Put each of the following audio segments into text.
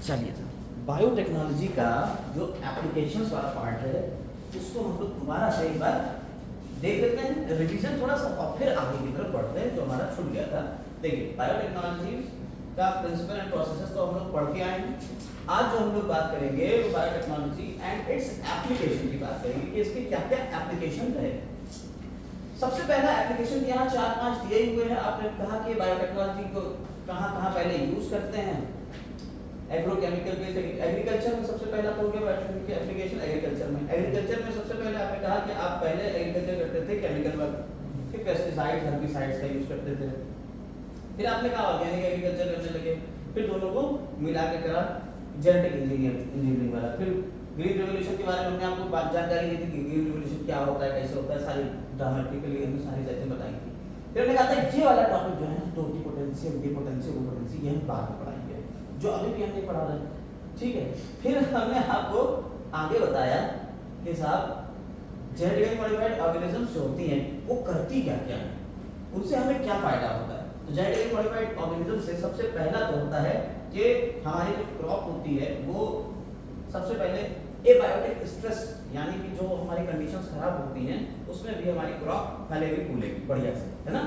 चलिए sir, biotechnology का जो एप्लीकेशंस वाला पार्ट है उसको हम लोग दोबारा से एक बार देख लेते हैं, रिवीजन थोड़ा सा, और फिर आगे की तरफ बढ़ते हैं जो हमारा छूट गया था। देखिए, बायोटेक्नोलॉजी का प्रिंसिपल एंड प्रोसेसेस तो हम लोग पढ़ के आए हैं। आज जो हम लोग बात करेंगे वो बायोटेक्नोलॉजी एंड इट्स एप्लीकेशन की बात करेंगे कि इसके क्या क्या एप्लीकेशन है। सबसे पहला एप्लीकेशन यहाँ 4-5 दिए हुए हैं। आपने कहा कि बायोटेक्नोलॉजी को कहाँ कहाँ पहले यूज करते हैं। एग्रोकेमिकल बेस्ड एग्रीकल्चर में सबसे पहला तो हो गया एप्लीकेशन एग्रीकल्चर में। एग्रीकल्चर में सबसे पहले आपने कहा कि आप पहले एग्रीकल्चर करते थे केमिकल वर्क, फिर पेस्टिसाइड्स हर्बिसाइड्स का यूज करते थे, फिर आपने कहा ऑर्गेनिक एग्रीकल्चर करने लगे, फिर दोनों को मिला के करा जेनेटिक इंजीनियरिंग वाला। फिर ग्रीन रेवोल्यूशन के बारे में हमने आपको जानकारी दी थी कि ग्रीन रेवोल्यूशन क्या होता है, कैसे होता है, सारी ड्रामेटिकली हमने सारी चीजें बताई थी। फिर हमने कहा था ये वाला टॉपिक जो है टोटी पोटेंशियल, ये पोटेंशियल, वो पोटेंशियल, ये हम बाद में पढ़ाएंगे, जो अभी भी हम नहीं पढ़ा रहे, ठीक है। फिर हमने आपको आगे बताया कि साहब जेनेटिकली मॉडिफाइड ऑर्गेनिजम्स जो होती हैं वो करती क्या क्या है, उनसे हमें क्या फायदा होता है। तो जेनेटिकली मॉडिफाइड ऑर्गेनिज्म से सबसे पहला तो होता है कि हमारी जो क्रॉप होती है वो सबसे पहले एबायोटिक स्ट्रेस, यानी कि जो हमारी कंडीशंस खराब होती हैं उसमें भी हमारी क्रॉप फलेगी फूलेगी बढ़िया से, है ना।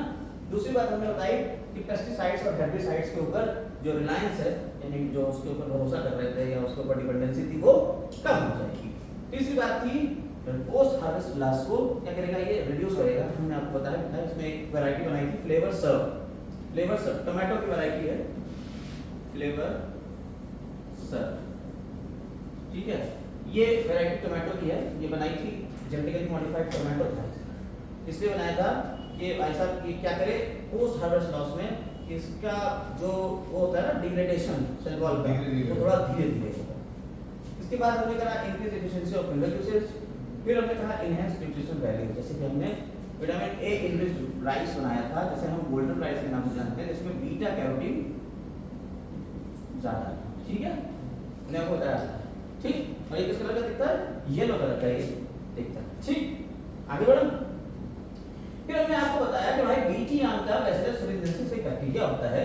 दूसरी बात हमने बताई कि पेस्टिसाइड्स और हेर्बिसाइड्स के ऊपर जो रिलायंस है, यानी जो उसके ऊपर भरोसा कर रहे थे या उसके ऊपर डिपेंडेंसी थी वो कम हो जाएगी। तीसरी बात थी पोस्ट हार्वेस्ट लॉस को क्या करेगा, ये रिड्यूस करेगा। हमने आपको बताया था इसमें एक वैरायटी बनाई थी फ्लेवर सर्व। फ्लेवर सर्व टोमेटो की वैरायटी है, फ्लेवर सर्व, ठीक है। ये वैरायटी टोमेटो की है, ये बनाई थी जेनेटिकली मॉडिफाइड टोमेटो था, इसलिए बनाया था कि ऐसा कि क्या करे पोस्ट हार्वेस्ट लॉस में इसका जो वो होता है ना डिग्रेडेशन सेल वॉल का, वो थोड़ा धीरे धीरे होगा। इसके बाद हमने कहा increase efficiency of mineral usage. फिर हमने कहा एनहांस न्यूट्रिशन वैल्यू, जैसे कि हमने विटामिन ए इनरिच्ड राइस बनाया था, जैसे हम गोल्डन राइस के नाम से जानते हैं, जिसमें बीटा कैरोटीन ज्यादा है, ठीक है, मैंने आपको बताया, ठीक। और ये किस कलर का दिखता है, येलो कलर का ये दिखता है, ठीक। आगे बढ़ो। फिर हमने आपको बताया कि भाई बीटी नाम का बैसिलस thuringiensis से बैक्टीरिया होता है।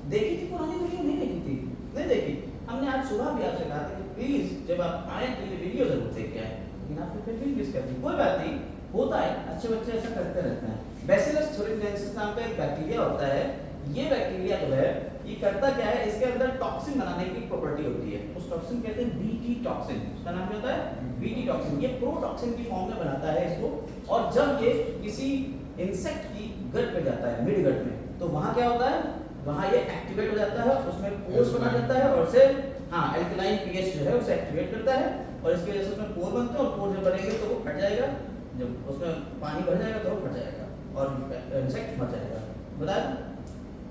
देखी थी पुरानी वीडियो, नहीं देखी थी, नहीं देखी। हमने आज सुबह भी आपसे कहा था कि प्लीज जब आप आए तो ये वीडियो जरूर देख के आए, लेकिन आपने फिर भी मिस कर दी। कोई बात नहीं, होता है, अच्छे बच्चे ऐसा करते रहते हैं। बैसिलस thuringiensis नाम का एक बैक्टीरिया होता है। ये बैक्टीरिया जो है ये करता क्या है, इसके अंदर टॉक्सिन बनाने की प्रॉपर्टी होती है, उस टॉक्सिन कहते हैं बीटी टॉक्सिन। उसका नाम क्या होता है, बीटी टॉक्सिन। ये प्रोटॉक्सिन की फॉर्म में बनाता है इसको, और जब ये किसी इंसेक्ट की गट में जाता है, मिड गट में, तो वहां क्या होता है, वहां ये एक्टिवेट हो जाता है, उसमें पोर्स बना जाता है, और से हाँ एल्कलाइन पीएच जो है उसे एक्टिवेट करता है, और इसकी वजह से उसमें पोर बनते हैं, और पोर जब बनेंगे तो वो फट जाएगा, जब उसमें पानी भर जाएगा तो वो फट जाएगा और इंसेक्ट मर जाएगा। बताया,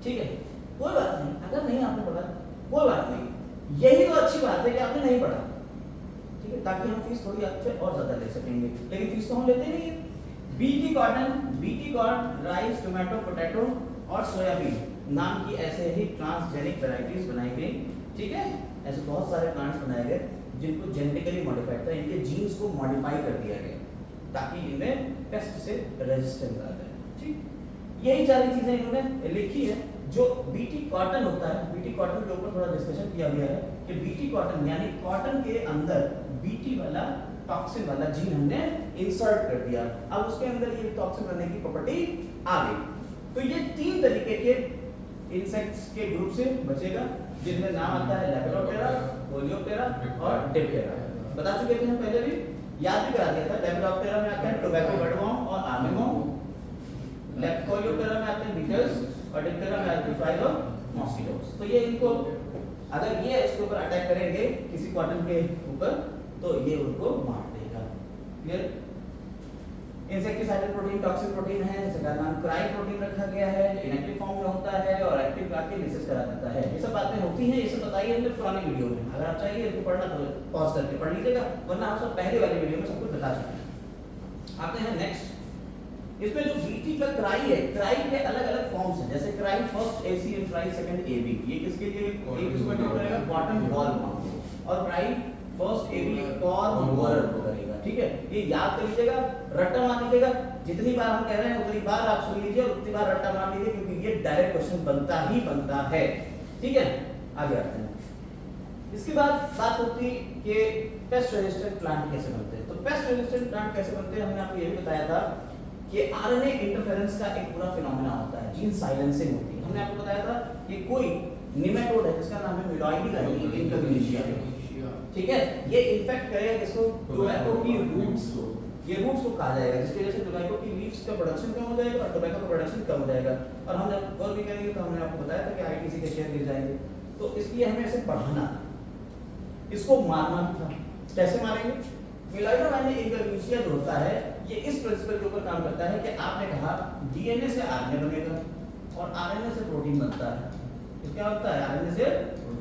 ठीक है। कोई बात नहीं, अगर नहीं आपने पढ़ा कोई बात नहीं, यही तो अच्छी बात है कि आपने नहीं पढ़ा, ठीक है, ताकि हम फीस थोड़ी आपसे और ज्यादा ले सकेंगे, लेकिन फीस तो हम लेते नहीं है। BT corn, rice, tomato, potato और सोयाबीन नाम की ऐसे ही ट्रांसजेनिक वैरायटीज बनाई गई, ठीक है। ऐसे बहुत सारे प्लांट्स बनाए गए जिनको जेनेटिकली मॉडिफाइड था, इनके जीन्स को मॉडिफाई कर दिया गया ताकि इनमें पेस्ट से रेजिस्टेंस आ जाए, ठीक। यही सारी चीजें इन्होंने लिखी है। जो बीटी कॉटन होता है, बीटी कॉटन के ऊपर थोड़ा डिस्कशन किया गया है कि बीटी कॉटन यानी कॉटन के अंदर बीटी वाला टॉक्सिन वाला जीन हमने इंसर्ट कर दिया, अब उसके अंदर ये टॉक्सिन बनने की प्रॉपर्टी आ गई। तो ये 3 तरीके के इंसेक्ट्स के ग्रुप से बचेगा, जिनमें नाम आता है लेपिडोप्टेरा, कोलियोप्टेरा और डिप्टेरा। बता चुके थे हम पहले भी, याद भी करा दिया था। लेपिडोप्टेरा में आते हैं टोबैको बर्डवॉर्म और आर्मीवॉर्म, कोलियोप्टेरा में आते हैं बीटल्स, और डिप्टेरा में आते हैं फ्लाइज और मॉस्किटोस। तो ये इनको अगर ये इसके ऊपर अटैक करेंगे किसी कॉटन के ऊपर तो ये उनको मार देगा। Clear. Insecticidal protein toxic protein है, इसका नाम क्राई प्रोटीन रखा गया है, इनएक्टिव फॉर्म में होता है और एक्टिव करके रिलीज करा देता है। ये सब बातें होती हैं, ये सब बताइए हमने पुरानी वीडियो में। अगर आप चाहिए इसको पढ़ना तो पॉज करके पढ़ लीजिएगा, वरना आप सब पहले वाली वीडियो में सब कुछ बता चुके हैं। आते हैं नेक्स्ट। इसमें जो बीटी का क्राई है, क्राई के अलग अलग फॉर्म्स हैं, जैसे cry first AC and cry second AB. ये किसके लिए, एक इसको करेगा कॉटन बॉल माउंट, और cry first AB corn borer को करेगा, ठीक है। ये याद कर लीजिएगा, रट्टा मार लीजिएगा, जितनी बार हम कह रहे हैं उतनी बार आप सुन लीजिए और उतनी बार रट्टा मार लीजिए, क्योंकि ये डायरेक्ट क्वेश्चन बनता ही बनता है, ठीक है। आगे आते हैं। इसके बाद बात होती कि पेस्ट रेजिस्टेंट प्लांट कैसे बनते हैं। तो पेस्ट रेजिस्टेंट प्लांट कैसे बनते हैं, हमने आपको ये भी बताया था कि आरएनए इंटरफेरेंस का एक पूरा फिनोमेना होता है, जीन साइलेंसिंग होती है। हमने आपको बताया था कि कोई निमेटोड है जिसका नाम है मिलॉइडी इनकग्निशिया, ठीक है, ये इन्फेक्ट करेगा किसको, टोबैको की रूट्स को। ये रूट्स को कहा जाएगा, जिसकी वजह से टोबैको की लीव्स का प्रोडक्शन कम हो जाएगा और टोबैको का प्रोडक्शन कम हो जाएगा। और हम जब और भी करेंगे तो हमने आपको बताया था कि आईटीसी के शेयर गिर जाएंगे, तो इसलिए हमें इसे बढ़ाना, इसको मारना भी था। कैसे मारेंगे? मिलॉइडोमाइनिक इनकग्निशिया जो होता है ये इस प्रिंसिपल के ऊपर काम करता है कि आपने कहा डीएनए से आरएनए बनेगा और आरएनए से प्रोटीन बनता है। तो क्या होता है? आरएनए से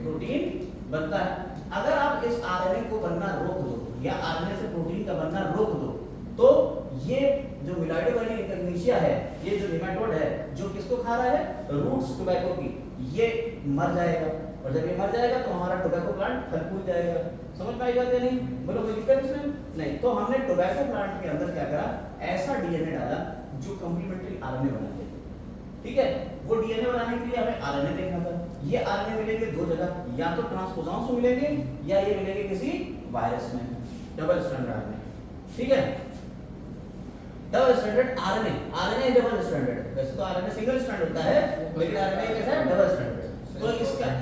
प्रोटीन बनता है। अगर आप इस आरएनए को बनना रोक दो या आरएनए से प्रोटीन का बनना रोक दो तो ये जो मिलॉइडोमाइनिक इनकग्निशिया है, ये जो निमेटोड है जो किसको खा रहा है, रूट्स टोबैको की, ये मर जाएगा। और जब ये मर जाएगा तो हमारा टोबैको प्लांट फल फूल जाएगा। समझ में आई बात है? नहीं बोलो कोई दिक्कत इसमें नहीं। तो हमने टोबैको प्लांट के अंदर क्या करा, ऐसा डीएनए डाला जो कंप्लीमेंट्री आरएनए बना दे, ठीक है। वो डीएनए बनाने के लिए हमें आरएनए देखना था। ये आरएनए मिलेंगे दो जगह, या तो ट्रांसपोज़ॉन्स में मिलेंगे या ये मिलेंगे किसी वायरस में, डबल स्ट्रैंडेड आरएनए, ठीक है। Double stranded RNA, RNA double stranded, वैसे तो आरएनए सिंगल स्ट्रैंड होता है लेकिन आरएनए कैसा है, डबल स्ट्रैंडेड। तो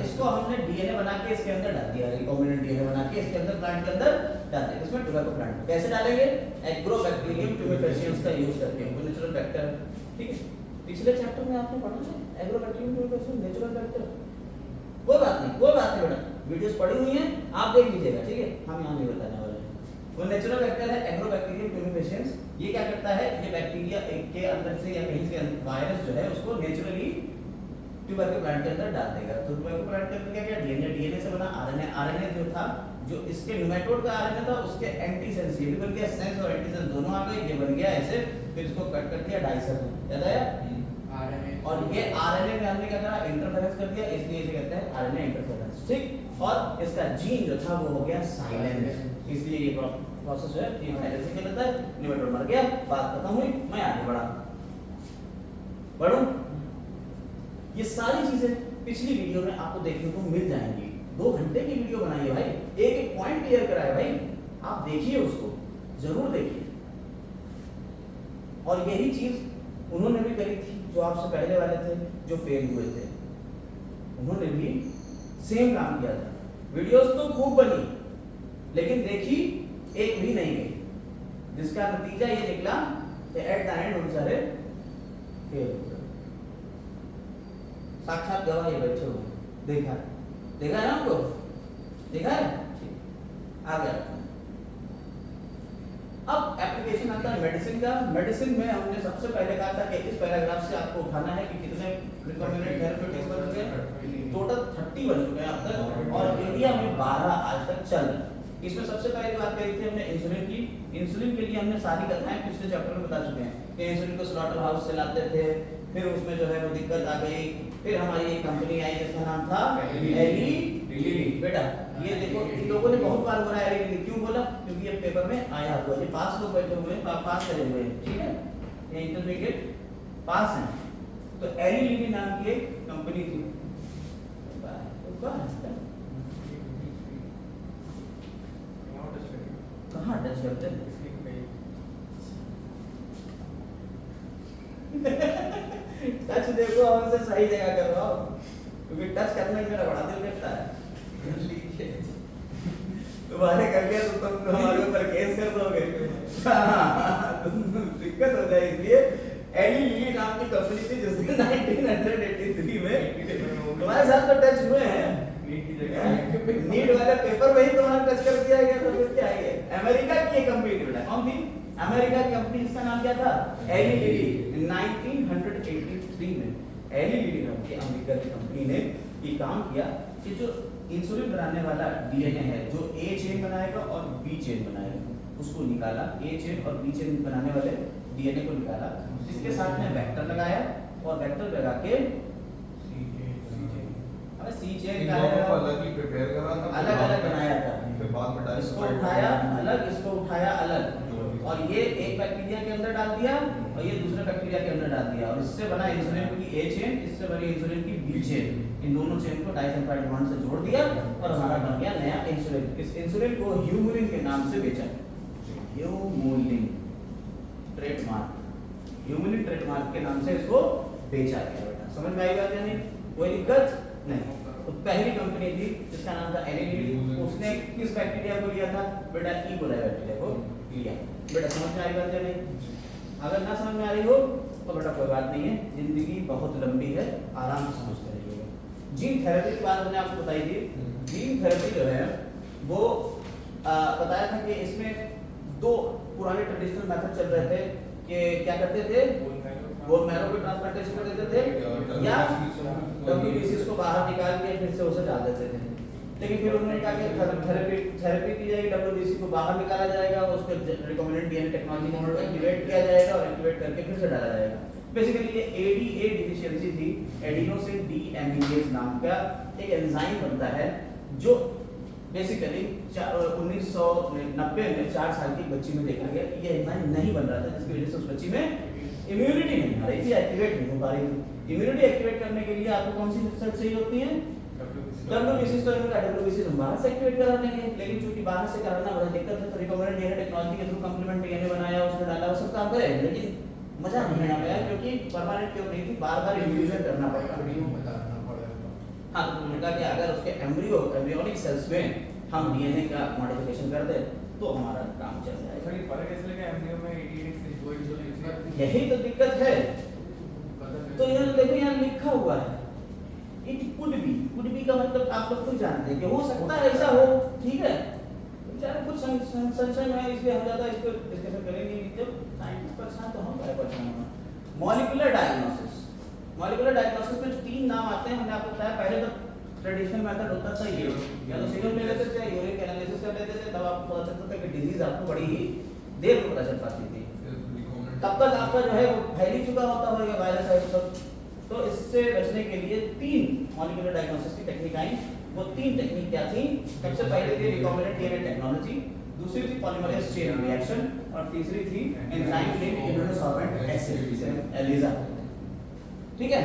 इसको हमने डीएनए बना के इसके अंदर डाल दिया, रिकॉम्बिनेंट डीएनए बना के इसके अंदर प्लांट के अंदर डाल दिया। इसमें टोबैको प्लांट कैसे डालेंगे? एग्रोबैक्टीरियम ट्यूमेफेसियंस का यूज करके, वो नेचुरल वेक्टर, ठीक है। पिछले चैप्टर में आपने पढ़ा है एग्रोबैक्टीरियम ट्यूमेफेसियंस नेचुरल वेक्टर। कोई बात नहीं बेटा, वीडियोस पड़ी हुई हैं, आप देख लीजिएगा, ठीक है। हम यहाँ नहीं बताने वाले हैं। वो नेचुरल वेक्टर है एग्रोबैक्टीरियम ट्यूमेफेसियंस। ये क्या करता है, ये बैक्टीरिया के अंदर से या कहीं से वायरस जो है उसको नेचुरली टोबैको प्लांट के अंदर डाल देगा। तो टोबैको प्लांट के अंदर क्या किया, डीएनए से बना आरएनए, आरएनए जो था जो इसके निमेटोड का आरएनए था उसके एंटीसेंस, ये भी बन गया, सेंस और एंटीसेंस दोनों आ गए, ये बन गया ऐसे। फिर इसको कट कर दिया डाइसर में, याद आया आरएनए। और ये आरएनए में हमने क्या करा, इंटरफेरेंस कर दिया, इसलिए इसे कहते हैं आरएनए इंटरफेरेंस, ठीक। और इसका जीन जो था वो हो गया साइलेंट, इसलिए ये प्रोसेस जो है ये साइलेंसिंग कहलाता है। निमेटोड मर गया, बात खत्म हुई, मैं आगे बढ़ूं। ये सारी चीजें पिछली वीडियो में आपको देखने को मिल जाएंगी। 2 घंटे की वीडियो बनाई है भाई, एक पॉइंट क्लियर कराया भाई, आप देखिए उसको, जरूर देखिए। और यही चीज उन्होंने भी करी थी जो आपसे पहले वाले थे जो फेल हुए थे, उन्होंने भी सेम काम किया था। वीडियोस तो खूब बनी लेकिन देखी एक भी नहीं गई, जिसका नतीजा ये निकला कि एट द एंड उन सारे फेल हो गए। साक्षात गवाह ये बैठे हुए, देखा है ना आपको, देखा है, आ गया। अब एप्लीकेशन आता है मेडिसिन का। मेडिसिन में हमने सबसे पहले कहा था कि इस पैराग्राफ से आपको उठाना है कि कितने रिकमेंडेड थेरेप्यूटिक्स बन चुके हैं, टोटल 30 बन चुके हैं अब तक, और इंडिया में 12 आज तक चल रहे हैं। इसमें सबसे पहले बात करी थी हमने इंसुलिन की। इंसुलिन के लिए हमने सारी कथाएं पिछले चैप्टर में बता चुके हैं कि इंसुलिन को स्लॉटर हाउस से लाते थे, फिर उसमें जो है वो दिक्कत आ गई, फिर हमारी एक कंपनी आई जिसका नाम था एली लिली। बेटा ये देखो, इन लोगों ने बहुत बार बोला एली लिली, क्यों बोला? क्योंकि ये पेपर में आया हुआ है, ये पास लोग बैठे हुए हैं, पास करे हुए हैं, ठीक है, ये इंटरमीडिएट पास हैं। तो एली लिली नाम की एक कंपनी थी, कहाँ टच करते हैं टच देखो, हमसे सही जगह कर रहा हूँ, क्योंकि टच करने में मेरा बड़ा दिल करता है। तुम्हारे कर लिया तो तुम हमारे ऊपर केस कर दोगे, दिक्कत हो जाएगी। इसलिए एली लिली नाम की कंपनी थी जिसने 1983 में तुम्हारे साथ तो टच हुए हैं, नीट वाले पेपर में ही तुम्हारा टच कर दिया गया, तो फिर क्या है? अमेरिका की कंपनी बेटा, कौन थी? अमेरिका की कंपनी, जिसका नाम क्या था? Eli Lilly. 1983 में एली लिली नाम की अमेरिका की कंपनी ने ये काम किया कि जो इंसुलिन बनाने वाला डीएनए है, जो ए चेन बनाएगा और बी चेन बनाएगा, उसको निकाला। ए चेन और बी चेन बनाने वाले डीएनए को निकाला, इसके साथ में वेक्टर लगाया, और वेक्टर लगा के सी चेन का अलग ही प्रिपेयर करा था, अलग-अलग बनाया था, फिर बाद में डाइस इसको उठाया अलग, इसको उठाया अलग, और ये एक बैक्टीरिया के अंदर डाल दिया और ये दूसरे बैक्टीरिया के अंदर डाल दिया, और इससे बना इंसुलिन की ए चेन, इससे बनी इंसुलिन की बी चेन। इन दोनों चेन को डाइसल्फाइड बॉन्ड से जोड़ दिया और हमारा बन गया नया इंसुलिन। इस इंसुलिन को ह्यूमुलिन के नाम से बेचा, ह्यूमुलिन ट्रेडमार्क, ह्यूमुलिन ट्रेडमार्क के नाम से इसको बेचा गया बेटा। समझ में आई बात या नहीं? कोई दिक्कत नहीं। तो पहली कंपनी थी जिसका नाम था एनिलिन, उसने किस बैक्टीरिया को लिया था बेटा? ई कोलाई बैक्टीरिया को लिया। बेटा समझ में आई बात या नहीं? अगर ना समझ में आ रही हो तो बेटा कोई बात नहीं है, जिंदगी बहुत लंबी है, आराम से समझते रहिएगा। जीन थेरेपी की बात मैंने आपको बताई थी। जीन थेरेपी जो है वो बताया था कि इसमें दो पुराने ट्रेडिशनल मेथड चल रहे थे कि क्या करते थे, बोन मैरो को ट्रांसप्लांटेशन कर देते थे या डब्ल्यूबीसीज को बाहर निकाल के फिर से उसे डाल देते थे। लेकिन फिर उन्होंने कहा कि थेरेपी दी जाएगी, डब्ल्यूबीसी को बाहर निकाला जाएगा, उसको रिकॉम्बिनेंट डीएनए टेक्नोलॉजी को एक्टिवेट किया जाएगा और एक्टिवेट करके फिर से डाला जाएगा। बेसिकली ये एडीए डिफिशियंसी थी, एडिनोसिन डीएमिनेज नाम का एक एंजाइम बनता है जो बेसिकली 1990 में 4 साल की बच्ची में देखा गया ये एंजाइम नहीं बन रहा था, जिसकी वजह से उस बच्ची में इम्यूनिटी नहीं आ रही थी, एक्टिवेट नहीं हो पा रही थी। इम्यूनिटी एक्टिवेट करने के लिए आपको कौन सी रिसर्च चाहिए होती है? डब्ल्यूबीसी। तो इनका डब्ल्यूबीसी हम बाहर से एक्टिवेट करा लेंगे, लेकिन चूंकि बाहर से कराना बड़ा दिक्कत है तो रिकॉम्बिनेंट डीएनए टेक्नोलॉजी के थ्रू कंप्लीमेंट डीएनए बनाया, उसमें डाला, वो सब काम करे, लेकिन मजा नहीं आ पाया क्योंकि परमानेंट क्यों नहीं थी, बार-बार इन्फ्यूजन करना पड़ता है। हाँ, तो उन्होंने कहा कि अगर उसके एम्ब्रियोनिक सेल्स में हम डीएनए का मॉडिफिकेशन कर दें तो हमारा काम चल जाएगा। फर्क इसलिए कि एम्ब्रियो में 88 यही तो दिक्कत है। तो इधर देखो यहाँ लिखा हुआ है इट कुड बी का मतलब आप लोग खुद जानते हैं कि हो सकता है ऐसा हो, ठीक है। बेचारे कुछ संशय में है, इसलिए हम ज्यादा इस पर डिस्कशन करेंगे नहीं। जब 90% तो हम क्या परेशान होना। मॉलिक्यूलर डायग्नोसिस में 3 नाम आते हैं, हमने आपको बताया। पहले तो ट्रेडिशनल मेथड होता था ये, या तो सीरम ले लेते थे, यूरिक एनालिसिस कर लेते थे, तब आपको पता चलता था कि डिजीज आपको बड़ी ही देर में पता चल पाती थी। तब तक आपका जो है वो फैल ही चुका होता होगा वायरस है सब। तो इससे बचने के लिए 3 मॉलिक्यूलर डायग्नोसिस की टेक्निक आई। वो 3 टेक्निक क्या थी? सबसे पहले थी रिकॉम्बिनेंट डीएनए टेक्नोलॉजी, दूसरी थी पॉलीमरेज चेन रिएक्शन और तीसरी थी enzyme linked immunosorbent acid ELISA. ठीक है।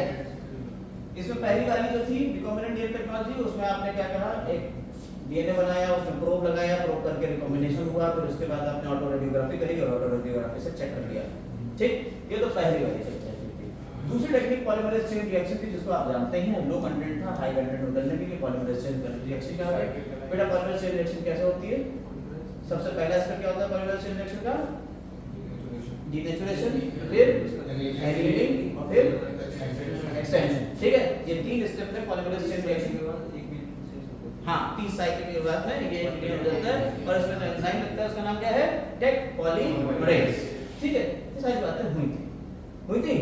इसमें पहली वाली जो थी रिकॉम्बिनेंट डीएनए टेक्नोलॉजी, उसमें आपने क्या करा, एक डीएनए बनाया, उसमें प्रोब लगाया, प्रोब करके रिकॉम्बिनेशन हुआ, फिर उसके बाद आपने ऑटो रेडियोग्राफी करी और ऑटो रेडियोग्राफी से चेक कर लिया। ठीक, ये तो पहली वाली थी। दूसरी टेक्निक पॉलीमरेज चेन रिएक्शन थी, जिसको आप जानते हैं, लो कंटेंट था हाई कंटेंट बदलने के लिए पॉलीमरेज चेन रिएक्शन कहा गया। बेटा पॉलीमरेज चेन रिएक्शन कैसे होती है? सबसे पहला स्टेप क्या होता है पॉलीमरेज चेन रिएक्शन का? डीनेचुरेशन, फिर एनिलिंग और फिर एक्सटेंशन। ठीक है, ये 3 स्टेप में पॉलीमरेज चेन रिएक्शन के बाद हाँ 30 साइकिल के बाद में ये क्लियर हो जाता है और इसमें जो एंजाइम लगता है उसका नाम क्या है? Taq polymerase. ठीक है, ये सारी बातें हुई थी।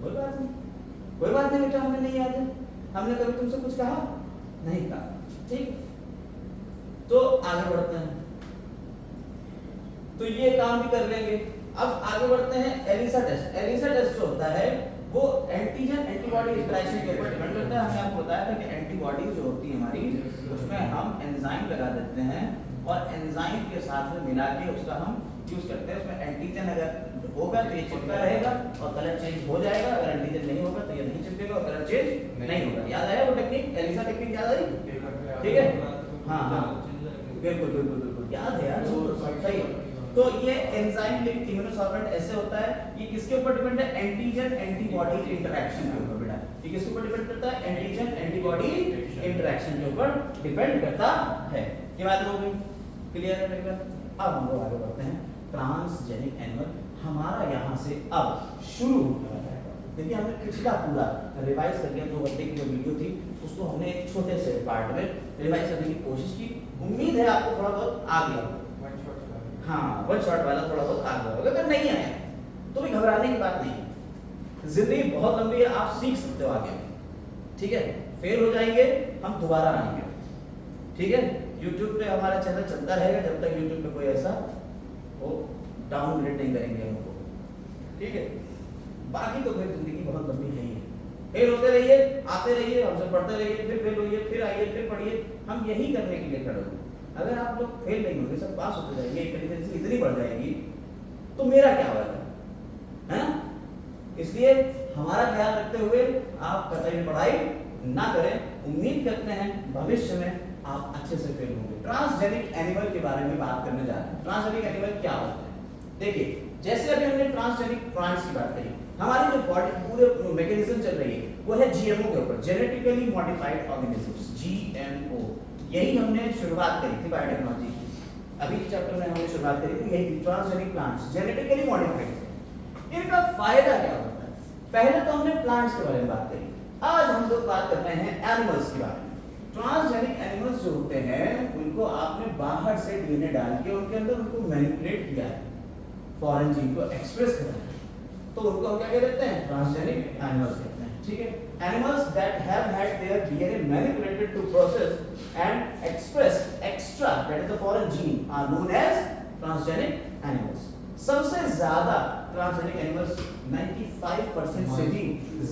कोई बात नहीं बेटा, हमें नहीं याद है, हमने कभी तुमसे कुछ कहा नहीं कहा। ठीक, तो आगे बढ़ते हैं। तो ये काम भी कर लेंगे। अब आगे बढ़ते हैं एलिसा टेस्ट। एलिसा टेस्ट जो होता है वो एंटीजन एंटीबॉडी इंटरेक्शन के ऊपर डिपेंड करता है। हमने आपको बताया था कि एंटीबॉडी जो होती है हमारी, उसमें हम एंजाइम लगा देते हैं और एंजाइम के साथ में मिला के उसका हम यूज करते हैं। उसमें एंटीजन अगर होगा तो ये चिपका रहेगा और कलर चेंज हो जाएगा, अगर एंटीजन नहीं होगा तो ये नहीं चिपकेगा और कलर चेंज नहीं होगा। याद आया वो टेक्निक? एलिसा टेक्निक याद आई? ठीक है, हाँ बिल्कुल याद है यार, सही है। तो ये एंजाइम लिंक्ड इम्यूनोसॉर्बेंट ऐसे होता है, ये किसके ऊपर डिपेंड है? एंटीजन एंटीबॉडी इंटरेक्शन के ऊपर बेटा। ये किसके ऊपर डिपेंड करता है? एंटीजन एंटीबॉडी इंटरेक्शन के ऊपर डिपेंड करता है। ये बात हो गई, क्लियर है मेरी बात? अब हम लोग आगे बढ़ते हैं। ट्रांसजेनिक एनिमल हमारा यहाँ से अब शुरू होने वाला है। देखिए हमने पिछला पूरा रिवाइज कर लिया, 2 घंटे की जो वीडियो थी उसको हमने एक छोटे से पार्ट में रिवाइज करने की कोशिश की। उम्मीद है आपको थोड़ा बहुत आ गया, हाँ वन शॉट वाला थोड़ा बहुत आ गया होगा। अगर नहीं आया तो भी घबराने की बात नहीं है, जिंदगी बहुत लंबी है, आप सीख सकते हो आगे। ठीक है, फेल हो जाएंगे हम दोबारा आएंगे। ठीक है, यूट्यूब पे हमारा चैनल चलता रहेगा जब तक यूट्यूब पे कोई ऐसा वो डाउनग्रेड नहीं करेंगे हमको। ठीक है, बाकी तो फिर जिंदगी बहुत लंबी है ही। फेल होते रहिए, आते रहिए, हमसे पढ़ते रहिए, फिर फेल होइए, फिर आइए, फिर पढ़िए। हम यही करने के लिए खड़े हैं। अगर आप लोग फेल नहीं होंगे, सब पास होते जाएंगे, इंटेलिजेंस इतनी बढ़ जाएगी तो मेरा क्या होगा, है ना? इसलिए हमारा ख्याल रखते हुए आप कतई पढ़ाई ना करें। उम्मीद करते हैं भविष्य में आप अच्छे से फेल होंगे। ट्रांसजेनिक एनिमल के बारे में बात करने जा रहे हैं। ट्रांसजेनिक एनिमल क्या होते हैं? देखिए, जैसे अभी हमने ट्रांसजेनिक प्लांट्स की बात करी, हमारी जो बॉडी पूरे मैकेनिज्म चल रही है वो है जीएमओ के ऊपर, जेनेटिकली मॉडिफाइड ऑर्गेनिजम्स, जीएमओ। यही हमने शुरुआत करी थी बायोटेक्नोलॉजी की। अभी के चैप्टर में हमने शुरुआत करी थी यही ट्रांसजेनिक प्लांट्स, जेनेटिकली मॉडिफाइड। इनका फायदा क्या होता है? पहले तो हमने प्लांट्स के बारे में बात करी, आज हम लोग बात कर रहे हैं एनिमल्स के बारे में। ट्रांसजेनिक एनिमल्स जो होते हैं उनको आपने बाहर से डीएनए डाल के उनके अंदर उनको मैनिपुलेट किया है, फॉरेन जीन को एक्सप्रेस करा है, तो उनको हम क्या कहते हैं? ट्रांसजेनिक एनिमल्स कहते हैं। ठीक है, animals that have had their DNA manipulated to process and express extra that is the foreign gene are known as transgenic animals. सबसे ज्यादा ट्रांसजेनिक एनिमल्स 95% से भी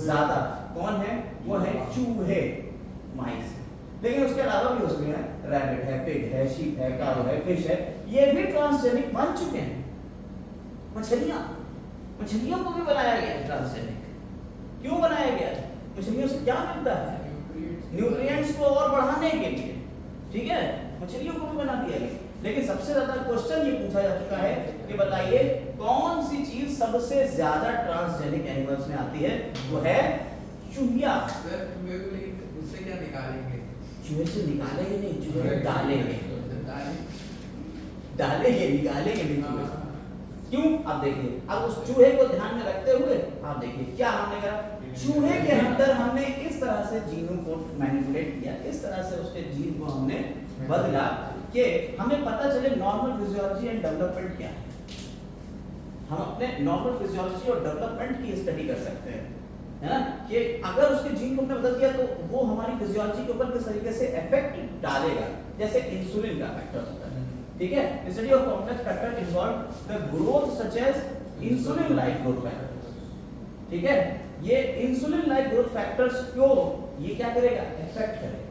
ज्यादा कौन है? वो है चूहे, माइस। लेकिन उसके अलावा भी हो सकते हैं, रैबिट है, पिग है, शीप है, काऊ है, फिश है, ये भी ट्रांसजेनिक बन चुके हैं। मछलियों को भी बनाया गया है ट्रांसजेनिक। क्यों बनाया गया है? मछलियों से क्या मिलता है? न्यूट्रिएंट्स को और बढ़ाने के लिए। ठीक है, मछलियों को भी बना दिया गया। लेकिन सबसे ज्यादा क्वेश्चन ये पूछा जा चुका है कि बताइए कौन सी चीज सबसे ज्यादा ट्रांसजेनिक एनिमल्स में आती है? वो है चूहिया। उससे क्या निकालेंगे? चूहे से निकालेंगे नहीं, चूहे को डालेंगे, निकालेंगे नहीं चूहे से। क्यों? आप देखिए, अब उस चूहे को ध्यान में रखते हुए आप देखिए क्या हमने करा। चूहे के अंदर हमने इस तरह से जीनों को मैनिपुलेट किया, इस तरह से उसके जीन को हमने बदला कि हमें पता चले नॉर्मल फिजियोलॉजी एंड डेवलपमेंट क्या है। हम अपने नॉर्मल फिजियोलॉजी और डेवलपमेंट की स्टडी कर सकते हैं, है ना, कि अगर उसके जीन को हमने बदल दिया तो वो हमारी फिजियोलॉजी के ऊपर किस तरीके से इफेक्ट डालेगा। जैसे इंसुलिन का फैक्टर होता है, ठीक है, study of complex factor involve the growth such as insulin like growth factors. ठीक है, ये इंसुलिन लाइक ग्रोथ फैक्टर्स क्यों ये क्या करेगा? इफेक्ट करेगा।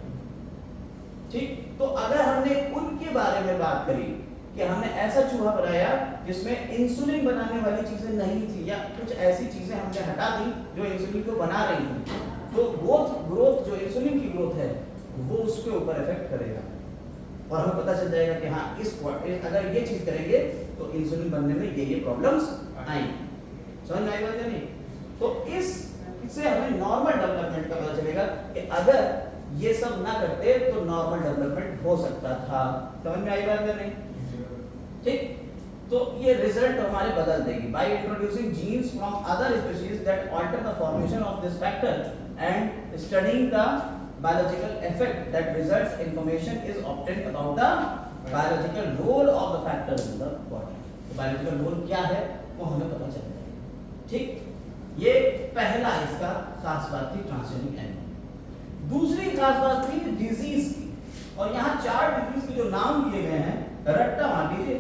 ठीक, तो अगर हमने उनके बारे में बात करी कि हमने ऐसा चूहा बनाया जिसमें इंसुलिन बनाने वाली चीजें नहीं थी या कुछ ऐसी चीजें हमने हटा दी जो इंसुलिन को बना रही थी, तो ग्रोथ जो इंसुलिन की ग्रोथ है वो उसके ऊपर इफेक्ट करेगा और हमें पता चल जाएगा कि हाँ अगर ये चीज करेंगे तो इंसुलिन बनने में ये प्रॉब्लम्स आएंगी। समझ में आई बात या नहीं? तो इससे हमें नॉर्मल डेवलपमेंट का पता चलेगा कि अगर ये सब ना करते तो नॉर्मल डेवलपमेंट हो सकता था। समझ में आई बात या नहीं? ठीक, तो ये रिजल्ट हमारे बदल देगी। By introducing genes from other species that alter the formation of this factor and studying the biological effect that results information is obtained about the biological role of the factor in the body। तो biological role क्या है वो हमें पता चल जाएगा। ठीक, ये पहला इसका खास बात थी ट्रांसजेनिक एनिमल। दूसरी खास बात थी डिजीज की, और यहाँ 4 डिजीज के जो नाम दिए गए हैं रट्टा मार लीजिए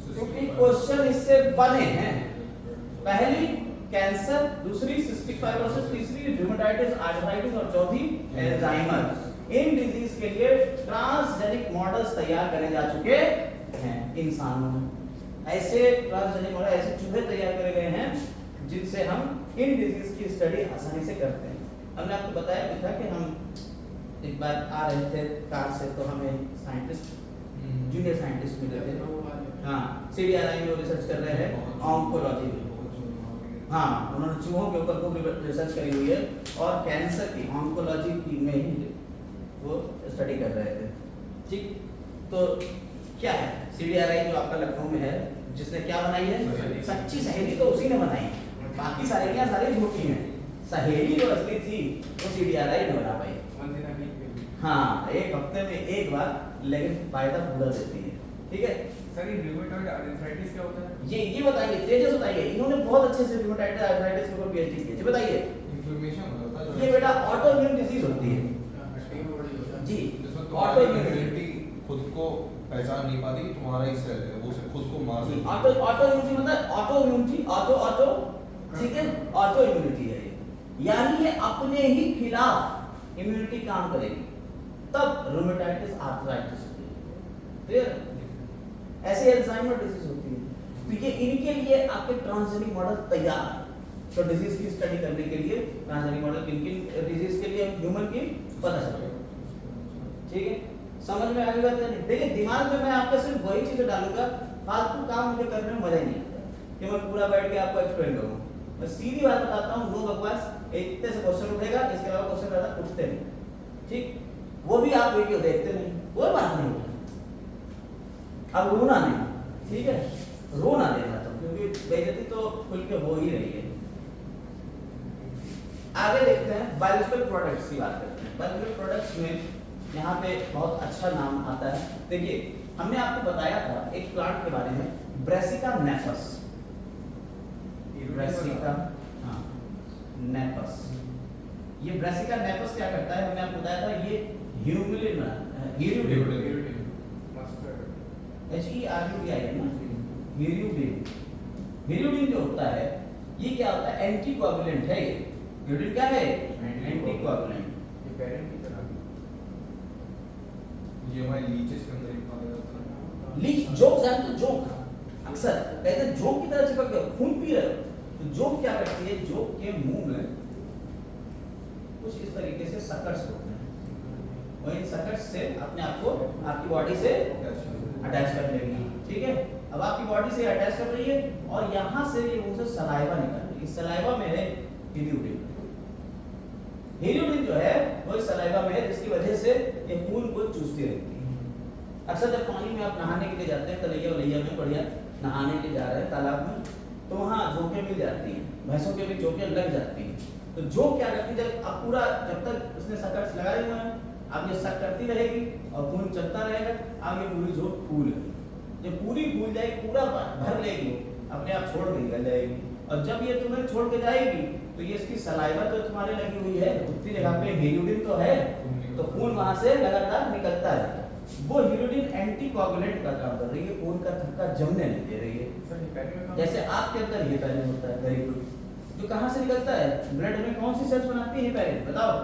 क्योंकि क्वेश्चन इससे बने हैं। पहली कैंसर, दूसरी सिस्टिक फाइब्रोसिस, तीसरी रूमेटाइटिस आर्थराइटिस और चौथी अल्जाइमर। इन डिजीज के लिए ट्रांसजेनिक मॉडल्स तैयार करे जा चुके हैं इंसानों में। ऐसे ट्रांसजेनिक मॉडल, ऐसे चूहे तैयार करे गए हैं जिनसे हम इन डिजीज की स्टडी आसानी से करते हैं। हमने आपको बताया भी था कि हम एक बार आ रहे थे कार से तो हमें साइंटिस्ट, जूनियर साइंटिस्ट मिले थे। हाँ, सीडीआरआई में रिसर्च कर रहे हैं ऑन्कोलॉजी में। हाँ, उन्होंने चूहों के ऊपर खूब रिसर्च करी हुई है और कैंसर की ऑन्कोलॉजी की में ही वो स्टडी कर रहे थे। ठीक, तो क्या है सीडीआरआई जो आपका लखनऊ में है, जिसने क्या बनाई है? सच्ची सहेली तो उसी ने बनाई, बाकी सहेलियां सारी झूठी हैं। सहेली जो असली थी वो सीडीआरआई ने बना पाई। हाँ, एक हफ्ते में एक बार, लेकिन फायदा पूरा देती है। ठीक है सर, ये रूमेटॉइड आर्थराइटिस क्या होता है? ये बताइए, तेजस बताइए। इन्होंने बहुत अच्छे से रूमेटॉइड आर्थराइटिस के ऊपर पीएचडी की है। जी बताइए। इन्फ्लेमेशन होता है ये बेटा ऑटो इम्यून डिजीज होती है जी। ऑटो इम्यूनिटी खुद को पहचान नहीं पाती कि तुम्हारा ही सेल है, वो खुद को मार देती है। ऑटो इम्यूनिटी मतलब ऑटो इम्यूनिटी, ऑटो ठीक है, ऑटो इम्यूनिटी है ये, यानी ये अपने ही खिलाफ इम्यूनिटी काम करेगी, तब रूमेटाइटिस आर्थराइटिस होती है। क्लियर? ऐसे अल्जाइमर डिजीज होती है। तो ये इनके लिए आपके ट्रांसजेनिक मॉडल तैयार है। तो डिजीज की स्टडी करने के लिए ट्रांसजेनिक मॉडल किन-किन डिजीज के लिए? ह्यूमन की पता चल जाएगा। ठीक है, समझ में आ गई बात या नहीं? देखिए दिमाग में मैं आपके सिर्फ वही चीजें डालूंगा, फालतू काम मुझे करने में मजा ही नहीं आता कि मैं पूरा बैठ के आपको एक्सप्लेन करूँ। मैं सीधी बात बताता हूँ, नो बकवास। इतने से क्वेश्चन उठेगा, इसके अलावा क्वेश्चन ज्यादा उठते नहीं। ठीक, वो भी आप वीडियो देखते नहीं, कोई बात नहीं। अब रोना नहीं, ठीक है, रोना देना तो, क्योंकि बेइज्जती तो खुल के हो ही रही है। आगे देखते हैं, बायोलॉजिकल प्रोडक्ट्स की बात करते हैं। बायोलॉजिकल प्रोडक्ट्स में यहाँ पे बहुत अच्छा नाम आता है। देखिए हमने आपको बताया था एक प्लांट के बारे में, ब्रेसिका नेपस। ब्रेसिका, हाँ नेपस। ये ब्रेसिका नेपस क्या करता है, हमने आपको बताया था, ये ह्यूमिलिन हीरियोडिन, HERUDIN ना, हीरियोडिन। हीरियोडिन जो होता है, ये क्या होता है, एंटीकोगुलेंट है। ये हीरियोडिन क्या है, एंटीकोगुलेंट। ये पेरेंट की तरह ये हमारे लीचेस के अंदर ही पाया जाता है। लीच, जोक जानते हो, जोक अक्सर कहते हैं जोक की तरह चिपक गए, खून पी रहे हो, तो जोक क्या करती है, जोक के मुंह में कुछ इस तरीके से सकर्स होते हैं, और इन सकर्स से अपने आप को आपकी बॉडी से अटैच कर लेगी। ठीक है, अब आपकी बॉडी से अटैच कर रही है और यहाँ से ये मुंह से सलाइवा निकल रही है। इस सलाइवा में है हीरियोडिन। हीरियोडिन जो है वो इस सलाइवा में है, जिसकी वजह से ये खून को चूसती रहती है। अक्सर जब पानी में आप नहाने के लिए जाते हैं, तलैया वलैया में बढ़िया नहाने के लिए जा रहे हैं तालाब में, तो वहाँ जोंकें मिल जाती हैं, भैंसों के भी जोंकें लग जाती हैं। तो जोक क्या करती है, जब आप पूरा, जब तक उसने सकर्स लगाए हुए हैं, अब ये सक करती रहेगी और खून चलता रहेगा, आगे पूरी जोक फूल है। जब पूरी फूल जाएगी, पूरा भर लेगी, अपने आप छोड़ के निकल जाएगी। और जब ये तुम्हें छोड़ के जाएगी तो ये इसकी सलाइवा तो तुम्हारे लगी हुई है, उतनी जगह पे हीरियोडिन तो है, तो खून वहां से लगातार निकलता है। वो हीरियोडिन एंटीकोगुलेंट का काम कर रही है, खून का थक्का जमने नहीं दे रही है। जैसे आपके अंदर हेपेरिन होता है, वेरी गुड, जो कहाँ से निकलता है, ब्लड में कौन सी सेल्स बनाती है हेपेरिन, बताओ?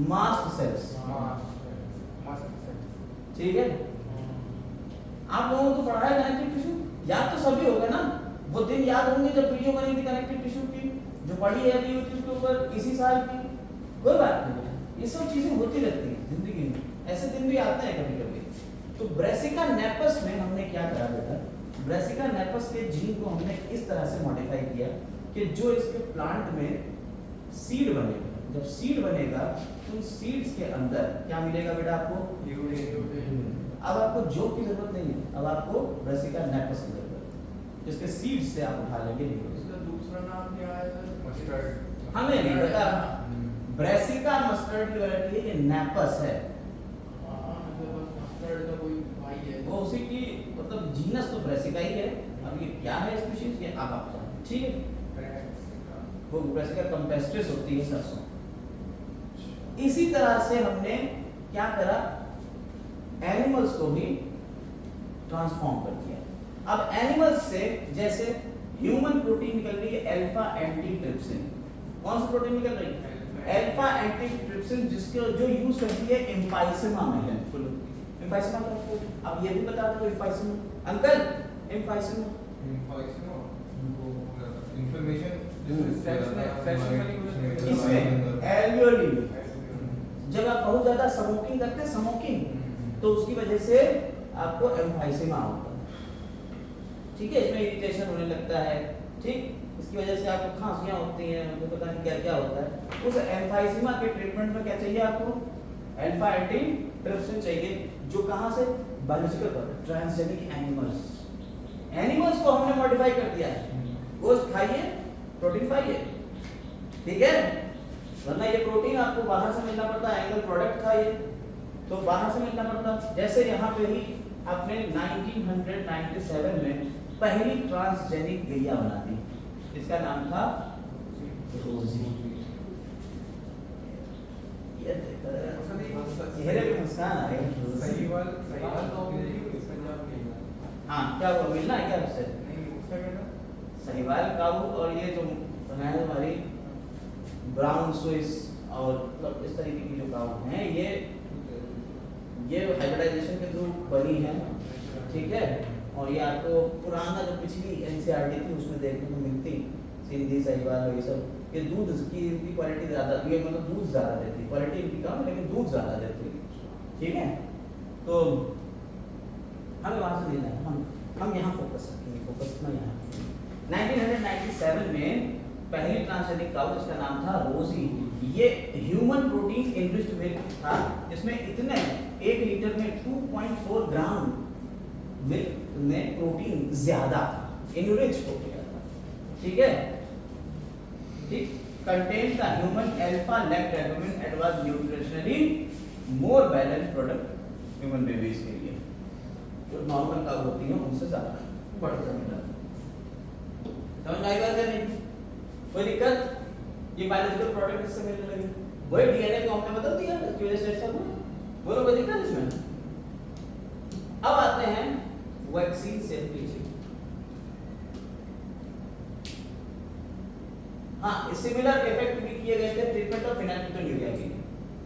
Mast cells. ठीक है, आप लोगों को तो पढ़ा है कनेक्टिव टिश्यू, याद तो सभी होगा ना। वो दिन याद होंगे जब वीडियो बनी थी कनेक्टिव टिश्यू की, जो पढ़ी है अभी यूट्यूब के ऊपर इसी साल की। कोई बात नहीं, ये सब चीजें होती रहती हैं जिंदगी में, ऐसे दिन भी आते हैं कभी कभी। तो ब्रेसिका नेपस में हमने क्या करा बेटा, ब्रेसिका नेपस के जीन को हमने इस तरह से मॉडिफाई किया कि जो इसके प्लांट में सीड बनेगा, जब सीड बनेगा तो सीड्स के अंदर क्या मिलेगा बेटा आपको, अब आपको जोक की जरूरत नहीं है, अब आपको ब्रेसिका नेपस की जरूरत है, जिसके सीड्स से आप उठा लेंगे। इसका दूसरा नाम क्या है सर? मस्टर्ड। हमें नहीं पता, ब्रेसिका मस्टर्ड की वैरायटी है, ये नेपस है। मस्टर्ड का कोई भाई है वो उसी की मतलब जीनस तो ब्रेसिका ही है, अब ये क्या है स्पीशीज ये आप जानते हैं। ठीक है, वो ब्रेसिका कंपेस्ट्रिस होती है सरसों। इसी तरह से हमने क्या करा, एनिमल्स को भी ट्रांसफॉर्म कर दिया। अब एनिमल्स से जैसे ह्यूमन प्रोटीन निकल रही है अल्फा एंटीट्रिप्सिन, कौन सी प्रोटीन निकल रही है, अल्फा एंटीट्रिप्सिन, जिसके जो यूज करती है एम्फाइसेमा में हेल्पफुल। एम्फाइसेमा का आपको अब ये भी बता दो, एम्फाइसेमा अंकल, एम्फाइसेमा इन्फ्लेमेशन इसमें एल्वियोली, जब आप बहुत ज्यादा स्मोकिंग करते हैं, स्मोकिंग, तो उसकी वजह से आपको एम्फाइसेमा होता है। ठीक है, इसमें इरिटेशन होने लगता है, ठीक, इसकी वजह से आपको खांसियां होती हैं, मुझे पता नहीं क्या क्या होता है। उस एम्फाइसेमा के ट्रीटमेंट में क्या चाहिए आपको, अल्फा एंटीट्रिप्सिन चाहिए, जो कहां से, बायोलॉजिकल ट्रांसजेनिक एनिमल्स को हमने मॉडिफाई कर दिया है। गोश्त खाइए, प्रोटीन पाइए, ठीक है, वरना ये प्रोटीन आपको बाहर से मिलना पड़ता है, एनिमल प्रोडक्ट खाइए तो बाहर से मिलना पड़ता। जैसे यहाँ पे ही आपने 1997 में पहली ट्रांसजेनिक गैया बना दी, इसका नाम था रोजी। ये चेहरे पे मुस्कान आ गई। सहीवाल तो पंजाब में। हाँ, क्या हुआ, मिलना है क्या आपसे? नहीं, उसका क्या था? सहीवाल काऊ और ये जो है हमारी ब्राउन स्विस और मतलब इस तरीके की जो काऊ हैं, ये हाइब्रिडाइजेशन के थ्रू बनी है। ठीक है, और ये आपको पुराना जो पिछली एनसीईआरटी थी उसमें देखने को मिलती, सिंधी, सहीवाल, ये सब कि दूध की इनकी क्वालिटी ज़्यादा, ये मतलब दूध ज़्यादा देती है, क्वालिटी इनकी कम लेकिन दूध ज़्यादा देती है, ठीक है। तो हमें वहाँ से नहीं जाना, हम यहाँ फोकस रखेंगे, फोकस अपना यहाँ। 1997 में पहली ट्रांसजेनिक काउ जिसका नाम था रोजी, ये ह्यूमन प्रोटीन इनरिच्ड मिल्क था, जिसमें इतने 1 लीटर में 2.4 ग्राम मिल्क में प्रोटीन ज्यादा था, इनरिच हो गया था, ठीक है, ठीक। Contain the human alpha lactalbumin at was nutritionally more balance product human babies के लिए, जो नॉर्मल काउ होती है उनसे ज्यादा बढ़कर मिला। समझ में आई बात है नहीं? कोई दिक्कत? ये बायोलॉजिकल प्रोडक्ट इससे मिलने लगे, वही डीएनए को हमने बदल दिया, इसकी वजह से ऐसा हुआ। बोलो कोई दिक्कत इसमें? अब आते हैं वैक्सीन सेफ्टी से। हाँ, सिमिलर इफेक्ट भी किए गए थे ट्रीटमेंट ऑफ फिनाइलकेटोन्यूरिया के लिए।